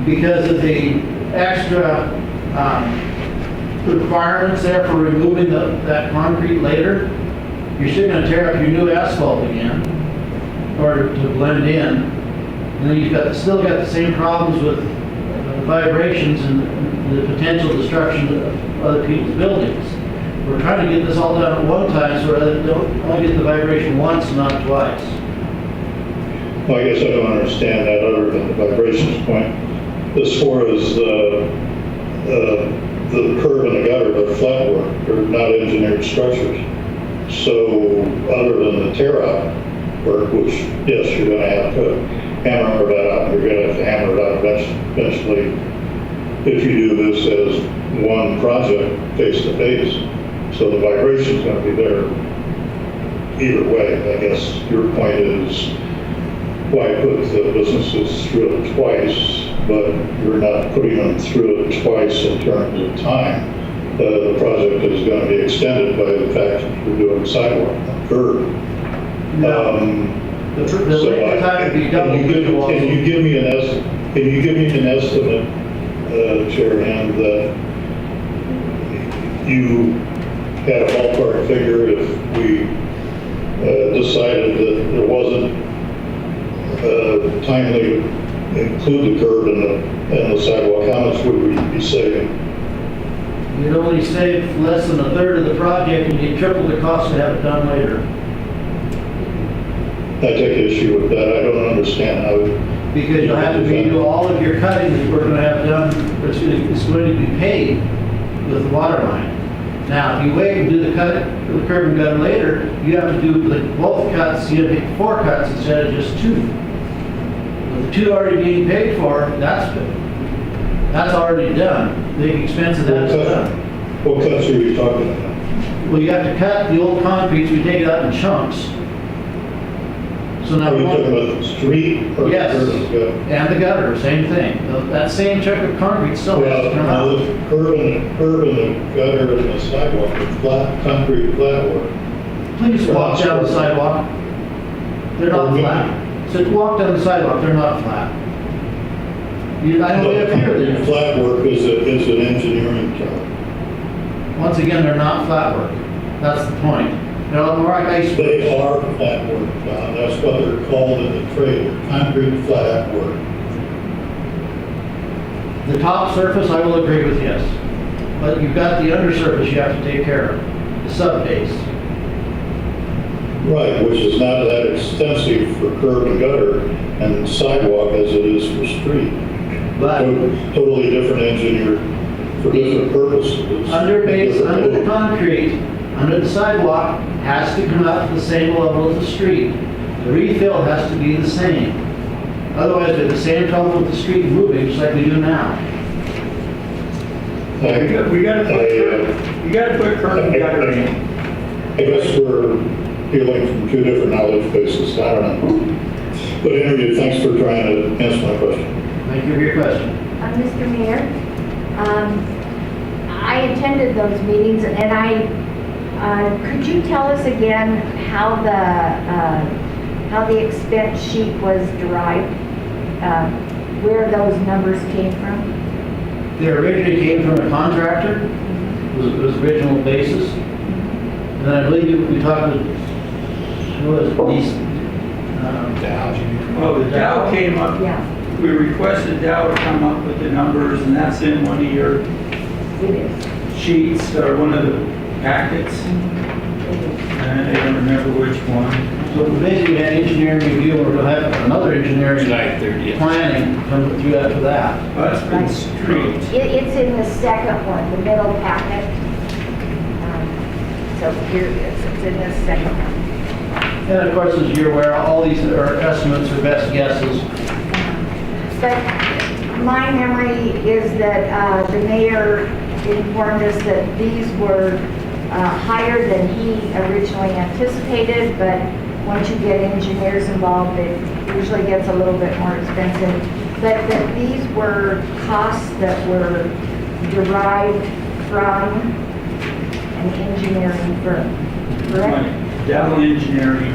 Because of the extra requirements there for removing that concrete later, you're still gonna tear up your new asphalt again in order to blend in. And then you've still got the same problems with vibrations and the potential destruction of other people's buildings. We're trying to get this all done at one time so that don't only get the vibration once, not twice. Well, I guess I don't understand that other than the vibrations point. As far as the curb and the gutter, they're flat work, they're not engineered structures. So other than the tear out work, which yes, you're gonna have to hammer that out, you're gonna have to hammer it out eventually if you do this as one project face to face. So the vibration's gonna be there either way. I guess your point is why put the businesses through it twice, but you're not putting them through it twice in terms of time. The project is going to be extended by the fact that you're doing sidewalk and curb. The So length of time would be double. can you give me an estimate, Chair Hand, that you had a ballpark figure if we decided that there wasn't timely include the curb and the sidewalk, how much would we be saving? You'd only save less than a third of the project and you triple the cost to have it done later. I take issue with that. I don't understand how. Because you'll have to redo all of your cutting that we're gonna have done, it's going to be paid with the water line. Now, if you wait and do the curb and gutter later, you have to do both cuts, you have to make 4 cuts instead of just 2. With the 2 already being paid for, that's already done. The expense of that's done. What cuts are you talking about? Well, you have to cut the old concrete, so we take it out in chunks. So now Are we you want. talking about the street or the Yes, curb and gutter? and the gutter, same thing. That same chunk of concrete still has to Well, come now out. the curb and the gutter and the sidewalk are flat, concrete flat work. Please They're walk not down the square. sidewalk. They're not Pardon me? flat. So walk down the sidewalk, they're not flat. I know they appear Concrete there. flat work is an engineering term. Once again, they're not flat work. That's the point. They're more like icebergs. They are flat work, Don. That's what they're called in the trade, concrete flat work. The top surface, I will agree with yes. But you've got the undersurface you have to take care of, the sub-base. Right, which is not that extensive for curb and gutter and sidewalk as it is for street. But Totally different engineer for different purposes. under the concrete, under the sidewalk, has to come out to the same level as the street. The refill has to be the same. Otherwise, we have the same trouble with the street moving, just like we do now. We gotta put curb and gutter in. I guess we're dealing from 2 different knowledge bases. I don't know. But anyway, thanks for trying to answer my question. Thank you for your question. Mr. Mayor, I attended those meetings, and could you tell us again how the expense sheet was derived? Where those numbers came from? They originally came from a contractor, it was original basis. And then I believe we talked with, who was it, these? Well, the Dow came up, Yeah, we requested Dow to come up with the numbers, and that's in one of your it is. sheets, or one of the packets. It is. And I don't remember which one. So basically, we had engineering review, and we're gonna have another engineering July 30th. planning come through after that. That's been street. It's in the second one, the middle packet. So here it is, it's in the second one. And of course, as you're aware, all these are estimates or best guesses. But my memory is that the mayor informed us that these were higher than he originally anticipated, but once you get engineers involved, it usually gets a little bit more expensive. But that these were costs that were derived from an engineering firm, correct? Dell Engineering.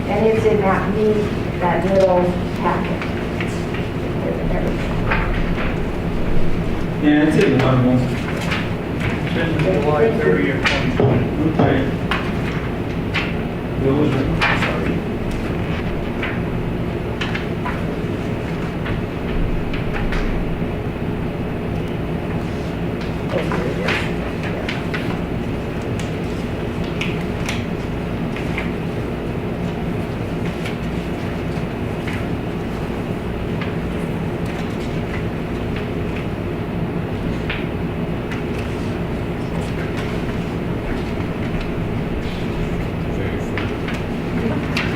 And it's in that middle packet. Yeah, it's in one of them. Since July 30th, 2020. Okay. Those are, sorry.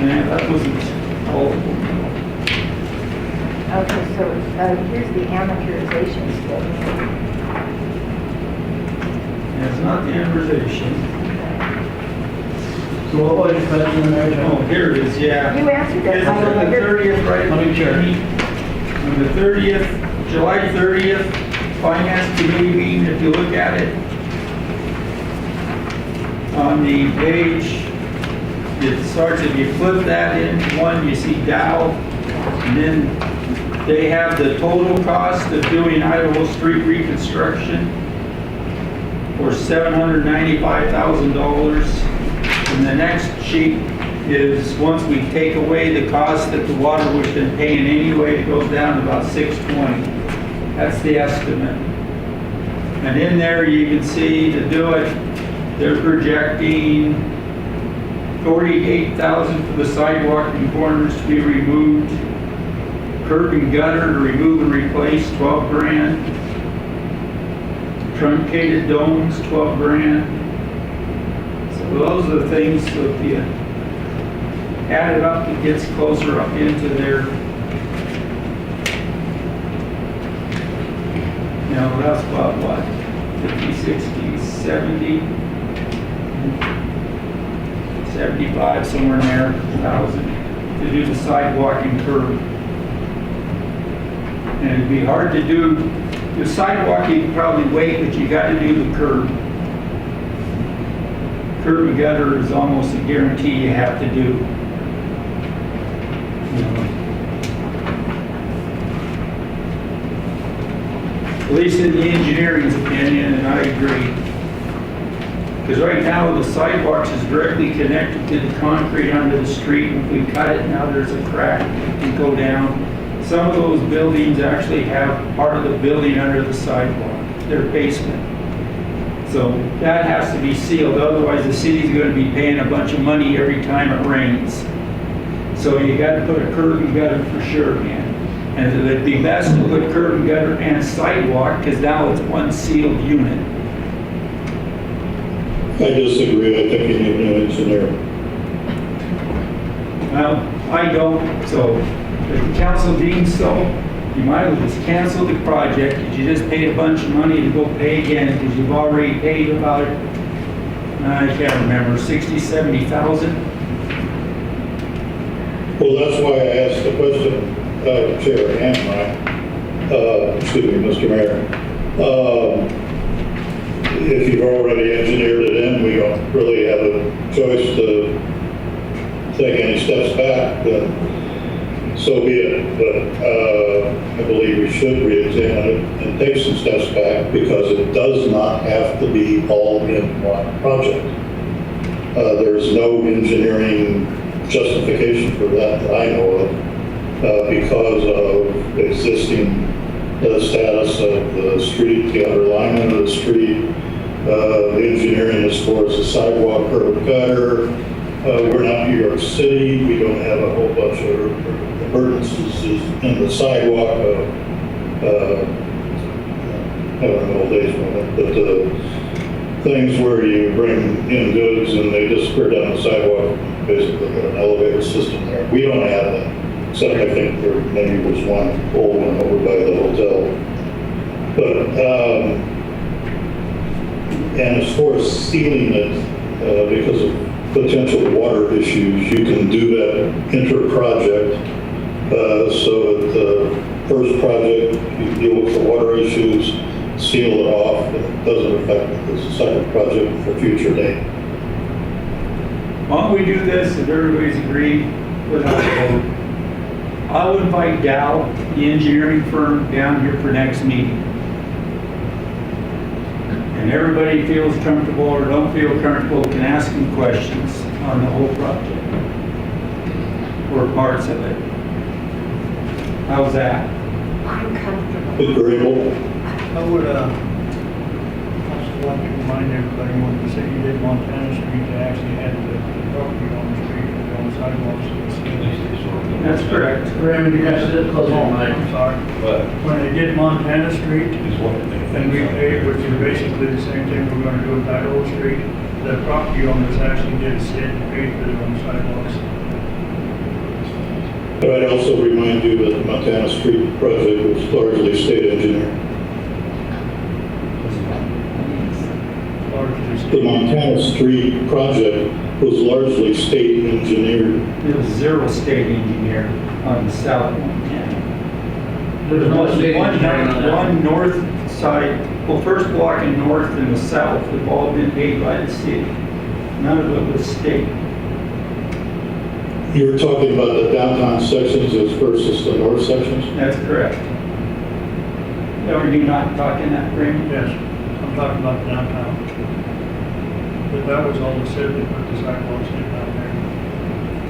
Yeah, that wasn't all of them. Okay, so here's the amortization schedule. Yeah, it's not the amortization. So what was your question there, John? Oh, here it is, yeah. You answered it. It's I the wondered. 30th, right? Let me check. On the 30th, July 30th, Finance Committee meeting, if you look at it, on the page, it starts, if you flip that in one, you see Dow, and then they have the total cost of doing Idaho Street reconstruction for $795,000. And the next sheet is, once we take away the cost that the water was been paying anyway, it goes down to about $620. That's the estimate. And in there, you can see to do it, they're projecting $48,000 for the sidewalk and corners to be removed. Curb and gutter to remove and replace, 12 grand. Truncated domes, 12 grand. So those are the things, so if you add it up, it gets closer up into their, now that's about what, 50, 60, 70, 75, somewhere in there, 1,000 to do the sidewalk and curb. And it'd be hard to do, the sidewalk you can probably wait, but you got to do the curb. Curb and gutter is almost a guarantee you have to do. You know. At least in the engineering's opinion, and I agree. Because right now, the sidewalks is directly connected to the concrete under the street. If we cut it, now there's a crack and go down. Some of those buildings actually have part of the building under the sidewalk, their basement. So that has to be sealed, otherwise the city's going to be paying a bunch of money every time it rains. So you got to put a curb and gutter for sure, man. And it'd be best to put curb and gutter and sidewalk, because now it's one sealed unit. I disagree. I think you need a new engineer. Well, I don't, so if the council deems so, you might as well just cancel the project, because you just paid a bunch of money to go pay again, because you've already paid about, I can't remember, 60, 70,000? Well, that's why I asked the question, Chair and excuse me, Mr. Mayor. If you've already engineered it in, we don't really have a choice to take any steps back, then so be it. But I believe we should re-examine it and take some steps back, because it does not have to be all in one project. There's no engineering justification for that I know of, because of existing status of the street, the underlyment of the street, the engineering as far as the sidewalk, curb, gutter, We're not New York City, we don't have a whole bunch of emergencies in the sidewalk. I don't know old age moment, but things where you bring in goods and they disappear down the sidewalk, basically got an elevator system there. We don't have that, except I think there maybe was one old one over by the hotel. But, and as far as sealing it, because of potential water issues, you can do that inter-project. So at the first project, you deal with the water issues, seal it off, and it doesn't affect the second project for future date. Why don't we do this if everybody's agreed without a vote? I'll invite Dow, the engineering firm, down here for next meeting. And everybody feels comfortable or don't feel comfortable can ask him questions on the whole project or parts of it. How's that? I'm comfortable. Agreeable? I would, also like to remind everybody, when the city did Montana Street, they actually had the property on the street, on the sidewalks. That's correct. Raymond, you guys sit close home, I'm sorry. When they did Montana Street, and we paid, which is basically the same thing we're gonna do with Idaho Street, the property owners actually did sit and paid for their own sidewalks. But I'd also remind you that the Montana Street project was largely state engineered. The Montana Street project was largely state engineered. There was zero state engineer on the south one. There's no state engineering on that. One north side, well, first block in north and the south have all been paid by the city. None of it was state. You were talking about the downtown sections as versus the north sections? That's correct. Are you not talking that, Raymond? Yes, I'm talking about downtown. But that was all the city that put the sidewalks in down there.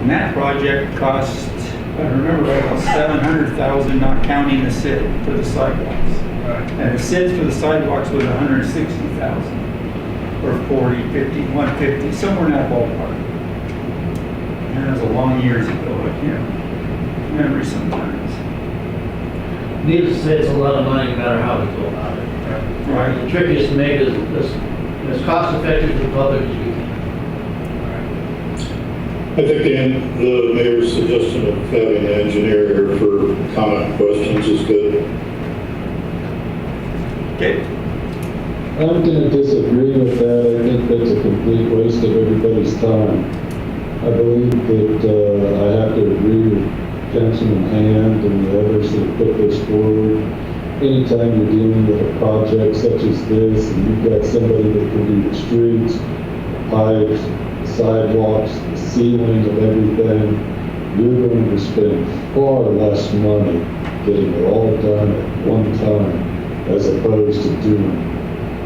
And that project cost, if I remember right, about $700,000, not counting the SID for the sidewalks. Right. And the SID for the sidewalks was $160,000, or 40, 50, 150, somewhere in that ballpark. And that was a long years ago, I can't remember sometimes. Needless to say, it's a lot of money, no matter how we go about it. Right. The trick is to make it as cost effective to the public as we can. I think the mayor's suggestion of having an engineer here for comment questions is good. Okay. I'm gonna disagree with that. I think that's a complete waste of everybody's time. I believe that, I have to agree with Councilman Hand and the others that put this forward. Anytime you're dealing with a project such as this, and you've got somebody that can do the streets, pipes, sidewalks, the ceiling of everything, you're going to spend far less money getting it all done at one time, as opposed to doing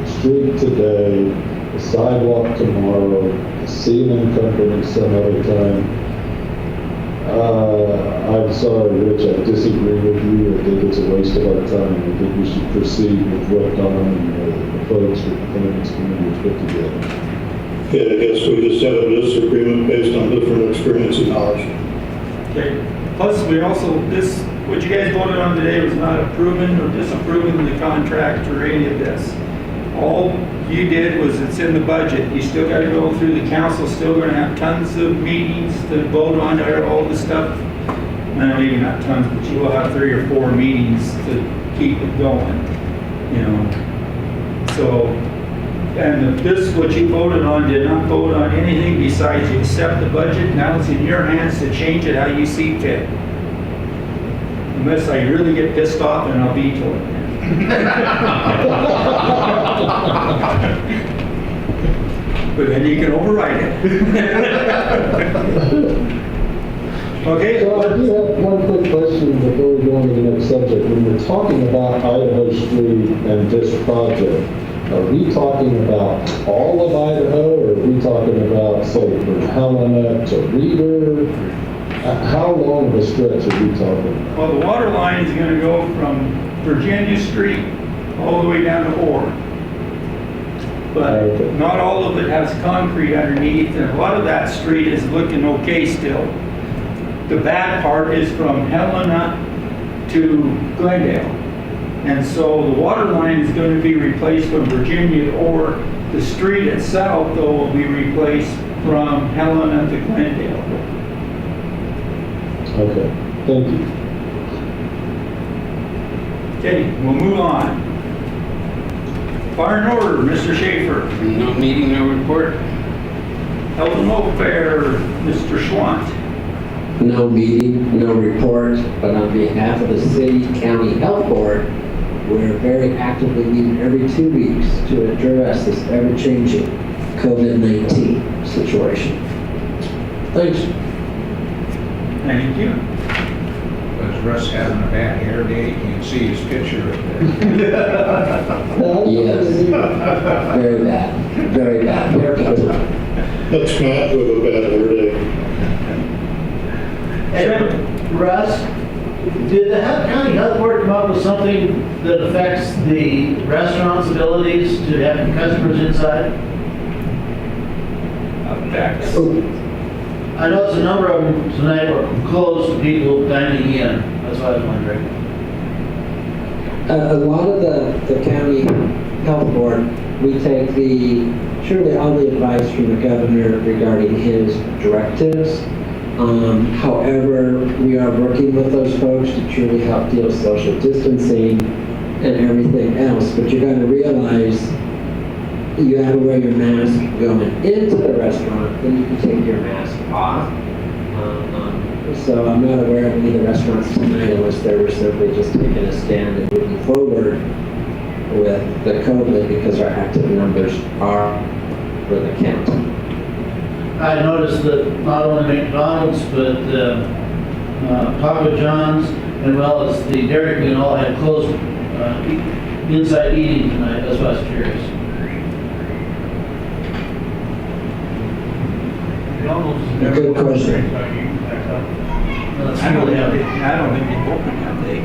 the street today, the sidewalk tomorrow, the ceiling company some other time. I'm sorry, Rich, I disagree with you. I think it's a waste of our time. I think we should proceed with what Don and the folks at the Finance Committee have put together. Yeah, I guess we just have a disagreement based on different experience and knowledge. Okay. Plus, we also, what you guys voted on today was not approving or disapproving the contract or any of this. All you did was, it's in the budget. You still gotta go through the council, still gonna have tons of meetings to vote on all the stuff. No, maybe not tons, but you will have 3 or 4 meetings to keep it going, you know. So, and this, what you voted on, did not vote on anything besides you accept the budget. Now it's in your hands to change it how you see fit. Unless I really get pissed off and I'll veto it. But then you can override it. Okay. So I do have one quick question before we go on to the next subject. When we're talking about Idaho Street and this project, are we talking about all of Idaho, or are we talking about, say, from Helena to Reeder? How long of a stretch are we talking about? Well, the water line is going to go from Virginia Street all the way down to Orr. but not all of it has concrete underneath, and a lot of that street is looking okay still. The bad part is from Helena to Glendale. And so the water line is going to be replaced from Virginia, or the street itself, though, will be replaced from Helena to Glendale. Okay, thank you. Okay, we'll move on. Fire and order, Mr. Schaefer. No meeting, no report. Health and welfare, Mr. Schwant. No meeting, no report, but on behalf of the city county health board, we're very actively meeting every 2 weeks to address this ever-changing COVID-19 situation. Thanks. Thank you. Was Russ having a bad hair day? You can see his picture up there. Yes. Very bad. Very bad. Haircut. That's Matt with a bad hair day. Hey, Russ, did the county health board come up with something that affects the restaurant's abilities to have customers inside? Affects. I noticed a number of them tonight were closed to people dining in. That's what I was wondering. A lot of the county health board, we take surely all the advice from the governor regarding his directives. However, we are working with those folks to truly help deal with social distancing and everything else. But you're going to realize you have to wear your mask going into the restaurant, then you can take your mask off. So I'm not aware of any of the restaurants tonight unless they were simply just taking a stand and moving forward with the COVID because our active numbers are for the county. I noticed that not only McDonald's, but Papa John's, as well as the Dairy Queen all had closed inside eating tonight. That's why I was curious. Good question. I don't think they've opened, have they?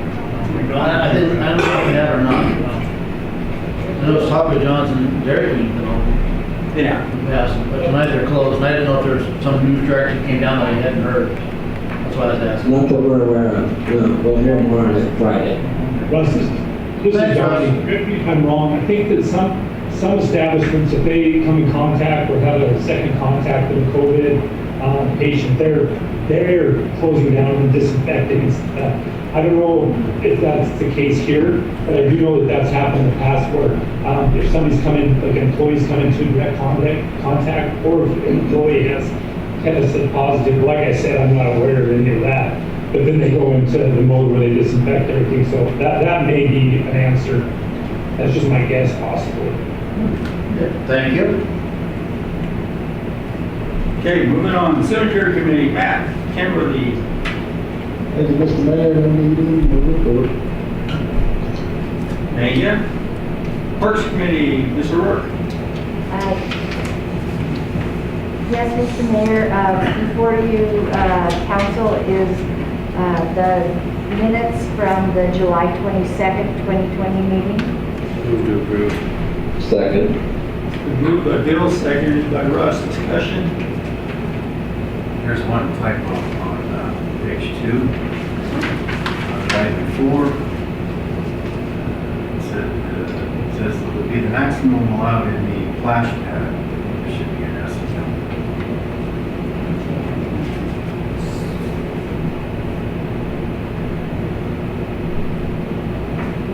I don't know if they have or not. I know it's Papa John's and Dairy Queen that open. Yeah. Yes, but tonight they're closed, and I didn't know if there was some news direction came down that I hadn't heard. That's why I was asking. Not that we're aware of. No, we'll hear more on it Friday. Russ, this is Johnny. Correct me if I'm wrong. I think that some establishments, if they come in contact or have a second contact with a COVID patient, they're closing down and disinfecting. I don't know if that's the case here, but I do know that that's happened in the past where if somebody's come in, like employees come into direct contact, or if an employee has tested positive, like I said, I'm not aware of any of that. But then they go into the mode where they disinfect everything. So that may be an answer. That's just my guess, possibly. Thank you. Okay, moving on. Cemetery Committee, Matt Kimberly. Thank you, Mr. Mayor, no meeting, no report. Thank you. Parks Committee, Mr. Rourke. Yes, Mr. Mayor, before you, council, is the minutes from the July 22nd, 2020 meeting. Move to approve. Second. Moved by Bill, seconded by Russ. Discussion. There's one typo on page 2, right before. It says it would be the maximum allowed in the splash pad. It should be an S.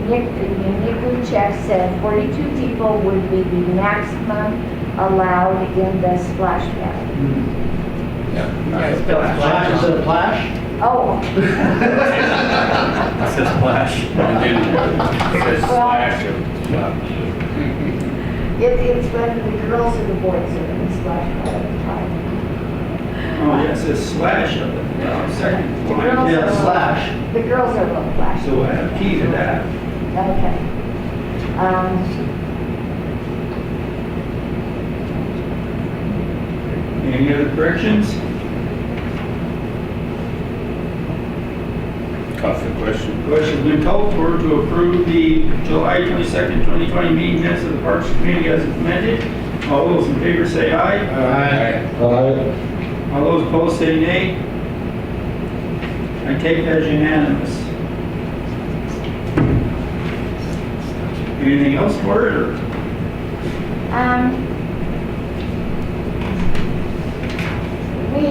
Nick Luchek said 42 people would be the maximum allowed in the splash pad. Splash instead of plash? Oh. It says splash. It says slash. It's when the girls and the boys are in the splash pad at the time. Oh, yeah, it says slash of the second The line. girls Yeah, are slash. The girls are little flash. So I have key to that. Okay. Any other corrections? Call for the question. Question's been called for to approve the July 22nd, 2020 meeting minutes of the Parks Committee as amended. All those in favor say aye. Aye. Aye. All those opposed say nay. I take that as unanimous. Anything else for it, or? We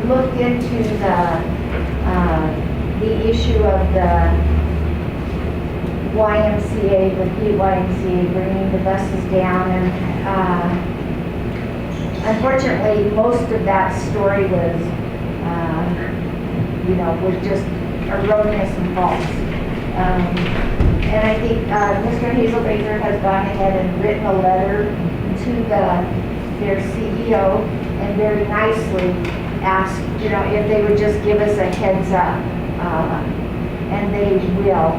looked into the issue of the YMCA, the PYMCA bringing the buses down, and unfortunately, most of that story was, was just erroneous and false. And I think Mr. Hazelbaker has gone ahead and written a letter to their CEO and very nicely asked, if they would just give us a heads up. And they will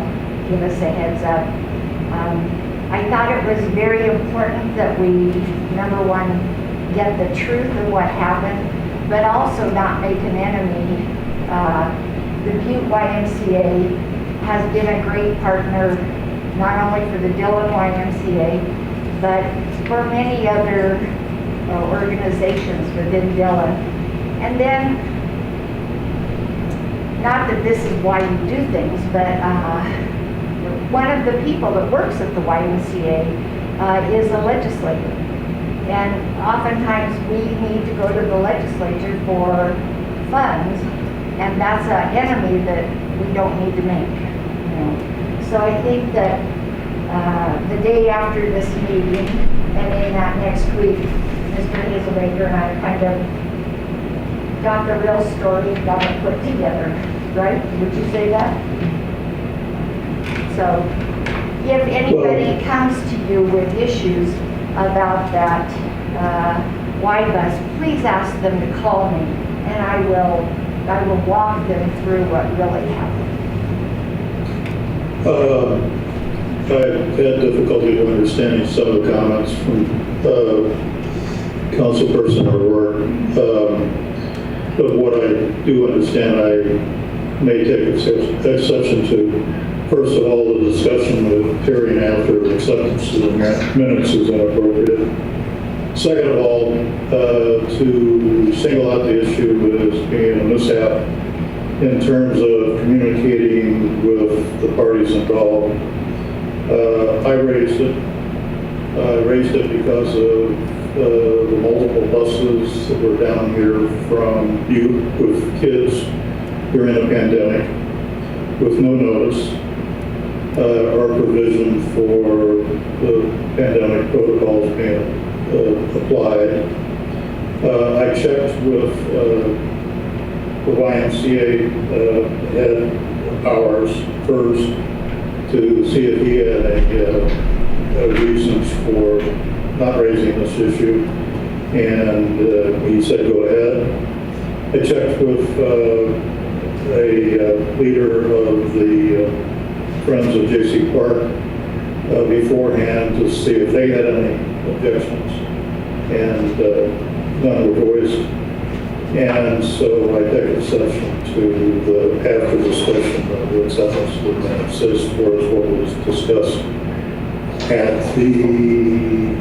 give us a heads up. I thought it was very important that we, number one, get the truth of what happened, but also not make an enemy. The Butte YMCA has been a great partner, not only for the Dillon YMCA, but for many other organizations within Dillon. And then, not that this is why you do things, but one of the people that works at the YMCA is a legislator. And oftentimes we need to go to the legislature for funds, and that's an enemy that we don't need to make. So I think that the day after this meeting, and in that next week, Mr. Hazelbaker and I kind of got the real story, got it put together, right? Would you say that? So if anybody comes to you with issues about that Y bus, please ask them to call me, and I will walk them through what really happened. I've had difficulty understanding some of the comments from councilperson O'Rourke. But what I do understand, I may take exception to. First of all, the discussion of hearing after acceptance of the minutes is inappropriate. Second of all, to single out the issue as being a mishap in terms of communicating with the parties involved. I raised it. I raised it because of the multiple buses that were down here from Butte with kids during the pandemic with no notice. Our provision for the pandemic protocols being applied. I checked with the YMCA head ours first to see if he had any reasons for not raising this issue, and he said go ahead. I checked with a leader of the Friends of J.C. Park beforehand to see if they had any objections, and none were voiced. And so I take exception to the after discussion of the acceptance of the minutes as far as what was discussed at the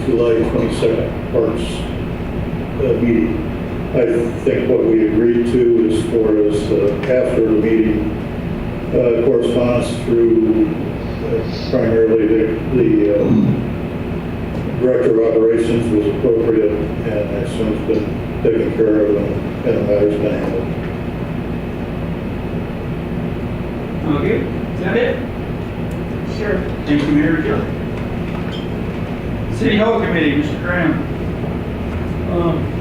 July 22nd Parks meeting. I think what we agreed to as far as after the meeting correspondence through primarily the Director of Operations was appropriate, and I assume it's been taken care of and the matter's been handled. Okay, is that it? Sure. Thank you, Mayor Gill. City Hall Committee, Mr. Graham.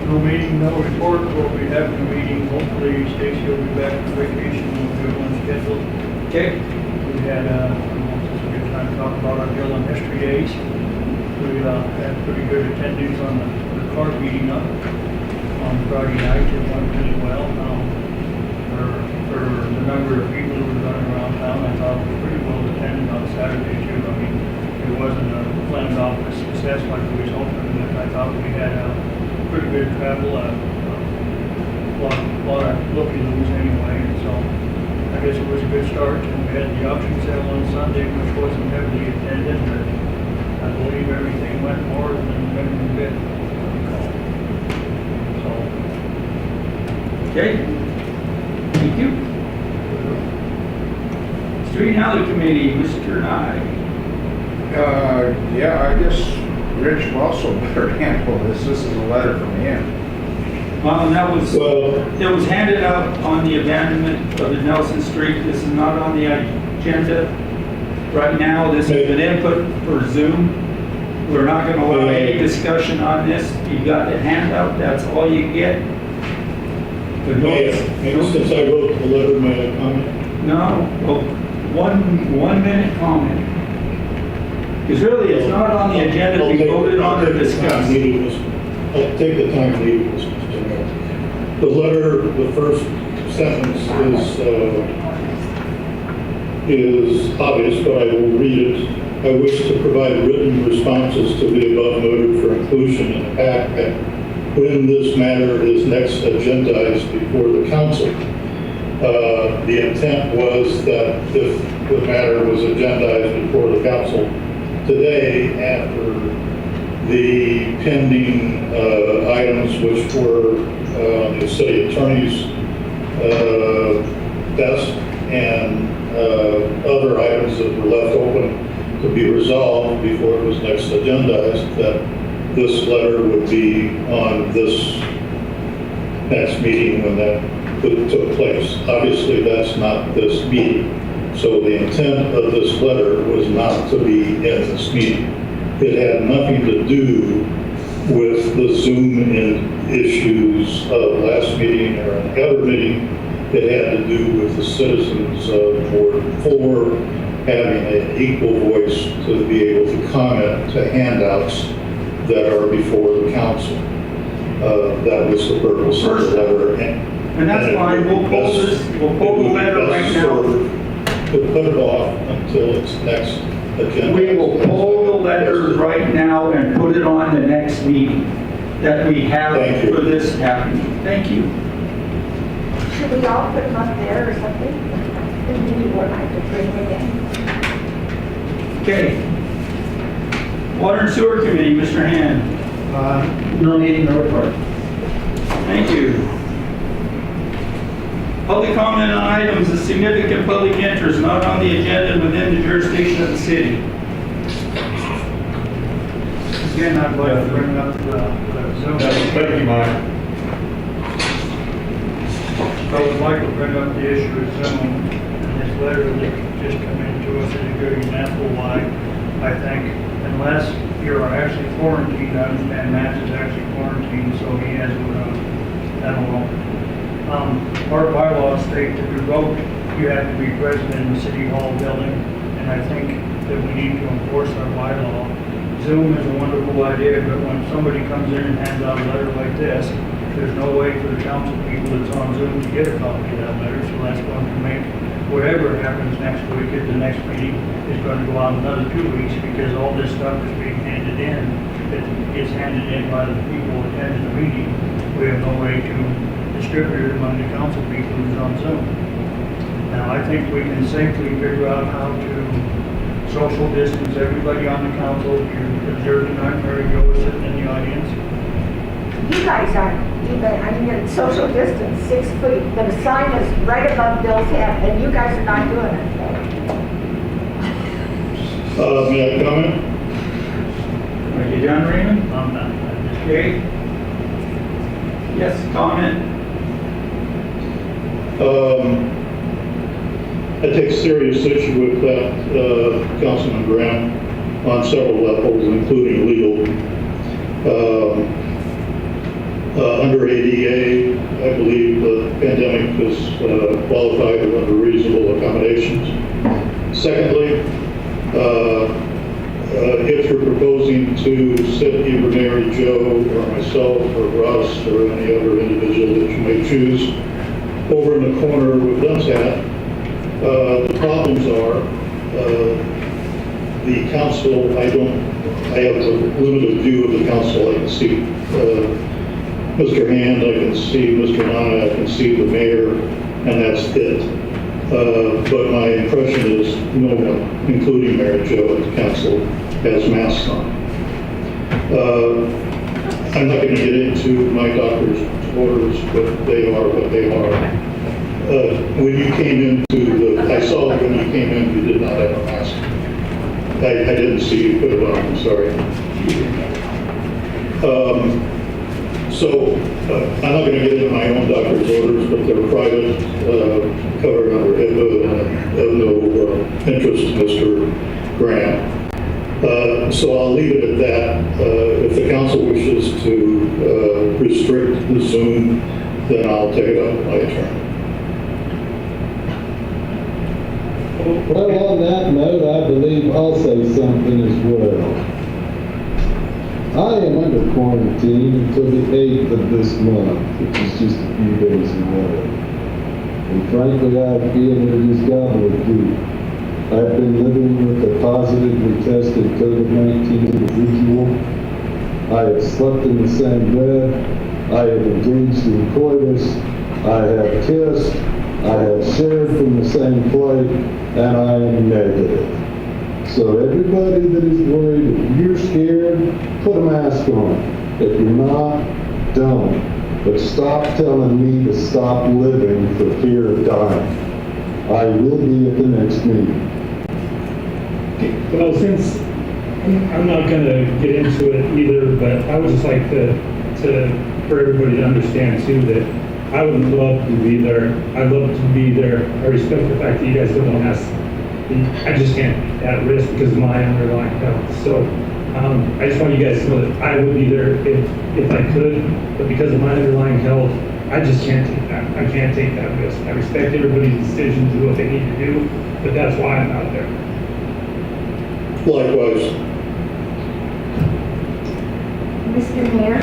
No meeting, no report. We'll be having a meeting. Hopefully Stacy will be back from vacation. We'll do one scheduled. Okay. We had a good time to talk about our Dillon History Days. We had pretty good attendance on the car beating up on Friday night. It went really well. For the number of people who were running around town, I thought it was pretty well attended on Saturday too. I mean, it wasn't a planned off success like we was hoping, but I thought we had pretty good travel, a lot of looky-loos anyway, and so I guess it was a good start, and we had the auction sale on Sunday, which wasn't heavily attended, but I believe everything went more than minimum bid. So, Okay, thank you. Street and Alley Committee, Mr. Nye. Yeah, I guess Rich also better handle this. This is a letter from him. And that was, it was handed out on the abandonment of the Nelson Street. This is not on the agenda right now. This is an input for Zoom. We're not gonna allow any discussion on this. You got the handout, that's all you get. Maybe since I wrote the letter, may I comment? No, well, one minute comment. Because really, it's not on the agenda to be voted on or discussed. I'll take the time needed, Mr. Mayor. The letter, the first sentence is obvious, but I will read it. I wish to provide written responses to the above noted for inclusion in the packet when this matter is next agendized before the council. The intent was that if the matter was agendized before the council today after the pending items which were the city attorney's desk and other items that were left open to be resolved before it was next agendized, that this letter would be on this next meeting when that took place. Obviously, that's not this meeting. So the intent of this letter was not to be in this meeting. It had nothing to do with the Zoom issues of last meeting or any other meeting. It had to do with the citizens of Ward 4 having an equal voice to be able to comment to handouts that are before the council. That was the purpose of the letter. And that's fine, we'll pull the letter right now. To put it off until its next agenda. We will pull the letter right now and put it on the next meeting that we have for this happening. Thank you. Should we all put them up there or something? And maybe we'll have to bring it in. Okay. Water and Sewer Committee, Mr. Hand. No meeting, no report. Thank you. Public comment on items of significant public interest not on the agenda within the jurisdiction of the city. again, I'd like to bring up the Zoom. Thank you, Mike. I would like to bring up the issue of Zoom, and this letter that just come into us is a good example why I think unless you're actually quarantined, I understand Matt is actually quarantined, so he has that alone. Our bylaws state that to vote, you have to be present in the city hall building, and I think that we need to enforce our bylaw. Zoom is a wonderful idea, but when somebody comes in and hands out a letter like this, there's no way for the council people that's on Zoom to get a copy of that letter, so that's going to make whatever happens next week at the next meeting is going to go out another 2 weeks because all this stuff is being handed in. It gets handed in by the people attending the meeting. We have no way to distribute it among the council people who's on Zoom. Now, I think we can safely figure out how to social distance everybody on the council. You're observing tonight, Mary Jo is sitting in the audience. You guys aren't even, I mean, you're social distance, 6 feet, but a sign is right above Bill's head, and you guys are not doing it. May I comment? Are you done, Raymond? I'm done. Okay. Yes, comment? I take serious issue with that, Councilman Graham, on several levels, including legal. Under ADA, I believe the pandemic is qualified under reasonable accommodations. Secondly, if you're proposing to sit either Mary Jo or myself or Russ or any other individual that you may choose over in the corner with Dunshat, the problems are the council, I have a limited view of the council. I can see Mr. Hand, I can see Mr. Nana, I can see the mayor, and that's it. But my impression is no one, including Mary Jo at the council, has masks on. I'm not going to get into my doctor's orders, but they are what they are. When you came into I saw when you came in, you did not have a mask. I didn't see you put it on, I'm sorry. I'm not going to get into my own doctor's orders, but they're private, covered under HIPAA, and of no interest to Mr. Graham. So I'll leave it at that. If the council wishes to restrict the Zoom, then I'll take it up with my attorney. Well, on that note, I believe I'll say something as well. I am under quarantine until the 8th of this month, which is just a few days away. And frankly, I feel it is gobbledygook. I've been living with a positively tested COVID-19 individual. I have slept in the same bed. I have engaged in coitus. I have kissed. I have shared from the same plate, and I am negative. So everybody that is worried, if you're scared, put a mask on. If you're not, don't. But stop telling me to stop living for fear of dying. I will be at the next meeting. Well, since I'm not going to get into it either, but I would just like for everybody to understand too that I would love to be there. I'd love to be there. I respect the fact that you guys don't ask. I just can't at risk because of my underlying health. So I just want you guys to know that I would be there if I could, but because of my underlying health, I just can't take that. I can't take that risk. I respect everybody's decision to do what they need to do, but that's why I'm out there. Likewise. Mr. Mayor,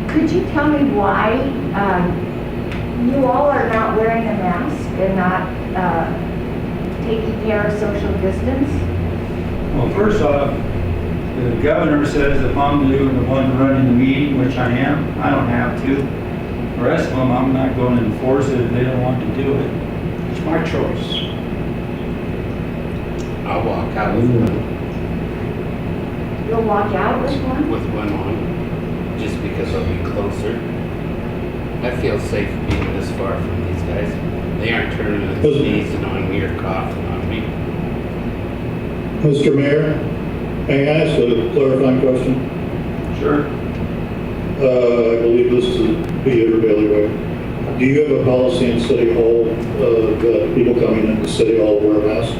could you tell me why you all are not wearing a mask and not taking care of social distance? Well, first off, the governor says if I'm the one running the meeting, which I am, I don't have to. The rest of them, I'm not going to enforce it if they don't want to do it. It's my choice. I'll walk out with one. You'll walk out with one? With one on, just because I'll be closer. I feel safe being this far from these guys. They aren't turning and sneezing on me or coughing on me. Mr. Mayor, may I ask a clarifying question? Sure. I believe this is Peter Bailiwick. Do you have a policy in City Hall that people coming into City Hall wear a mask?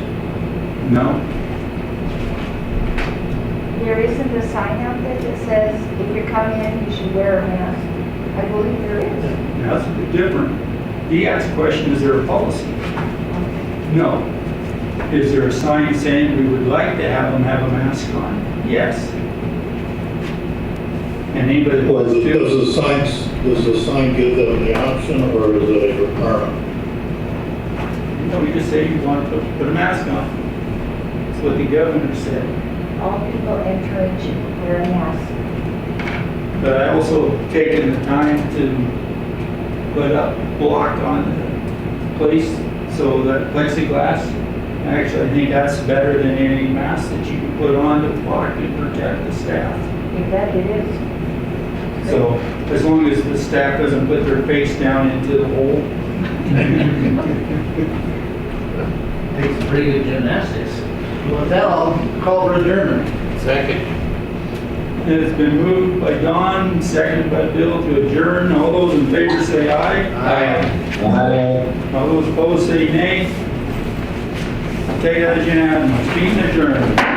No. There isn't a sign out there that says if you're coming in, you should wear a mask. I believe there is. That's a bit different. He asked the question, is there a policy? No. Is there a sign saying we would like to have them have a mask on? Yes. And anybody that wants to. Does the sign give them the option, or is it a requirement? No, we just say you want to put a mask on. That's what the governor said. All people entering should wear a mask. But I also taken the time to put up block on the place, so that plexiglass, actually I think that's better than any mask that you can put on to block and protect the staff. You bet it is. So as long as the staff doesn't put their face down into the hole. Takes some pretty good gymnastics. Well, with that, I'll call for adjournment. Second. And it's been moved by Don, seconded by Bill to adjourn. All those in favor say aye. Aye. All those opposed say nay. Take that as unanimous. Meeting adjourned.